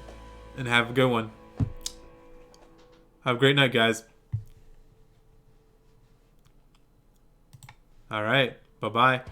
and have a good one. Have a great night, guys. All right. Bye-bye.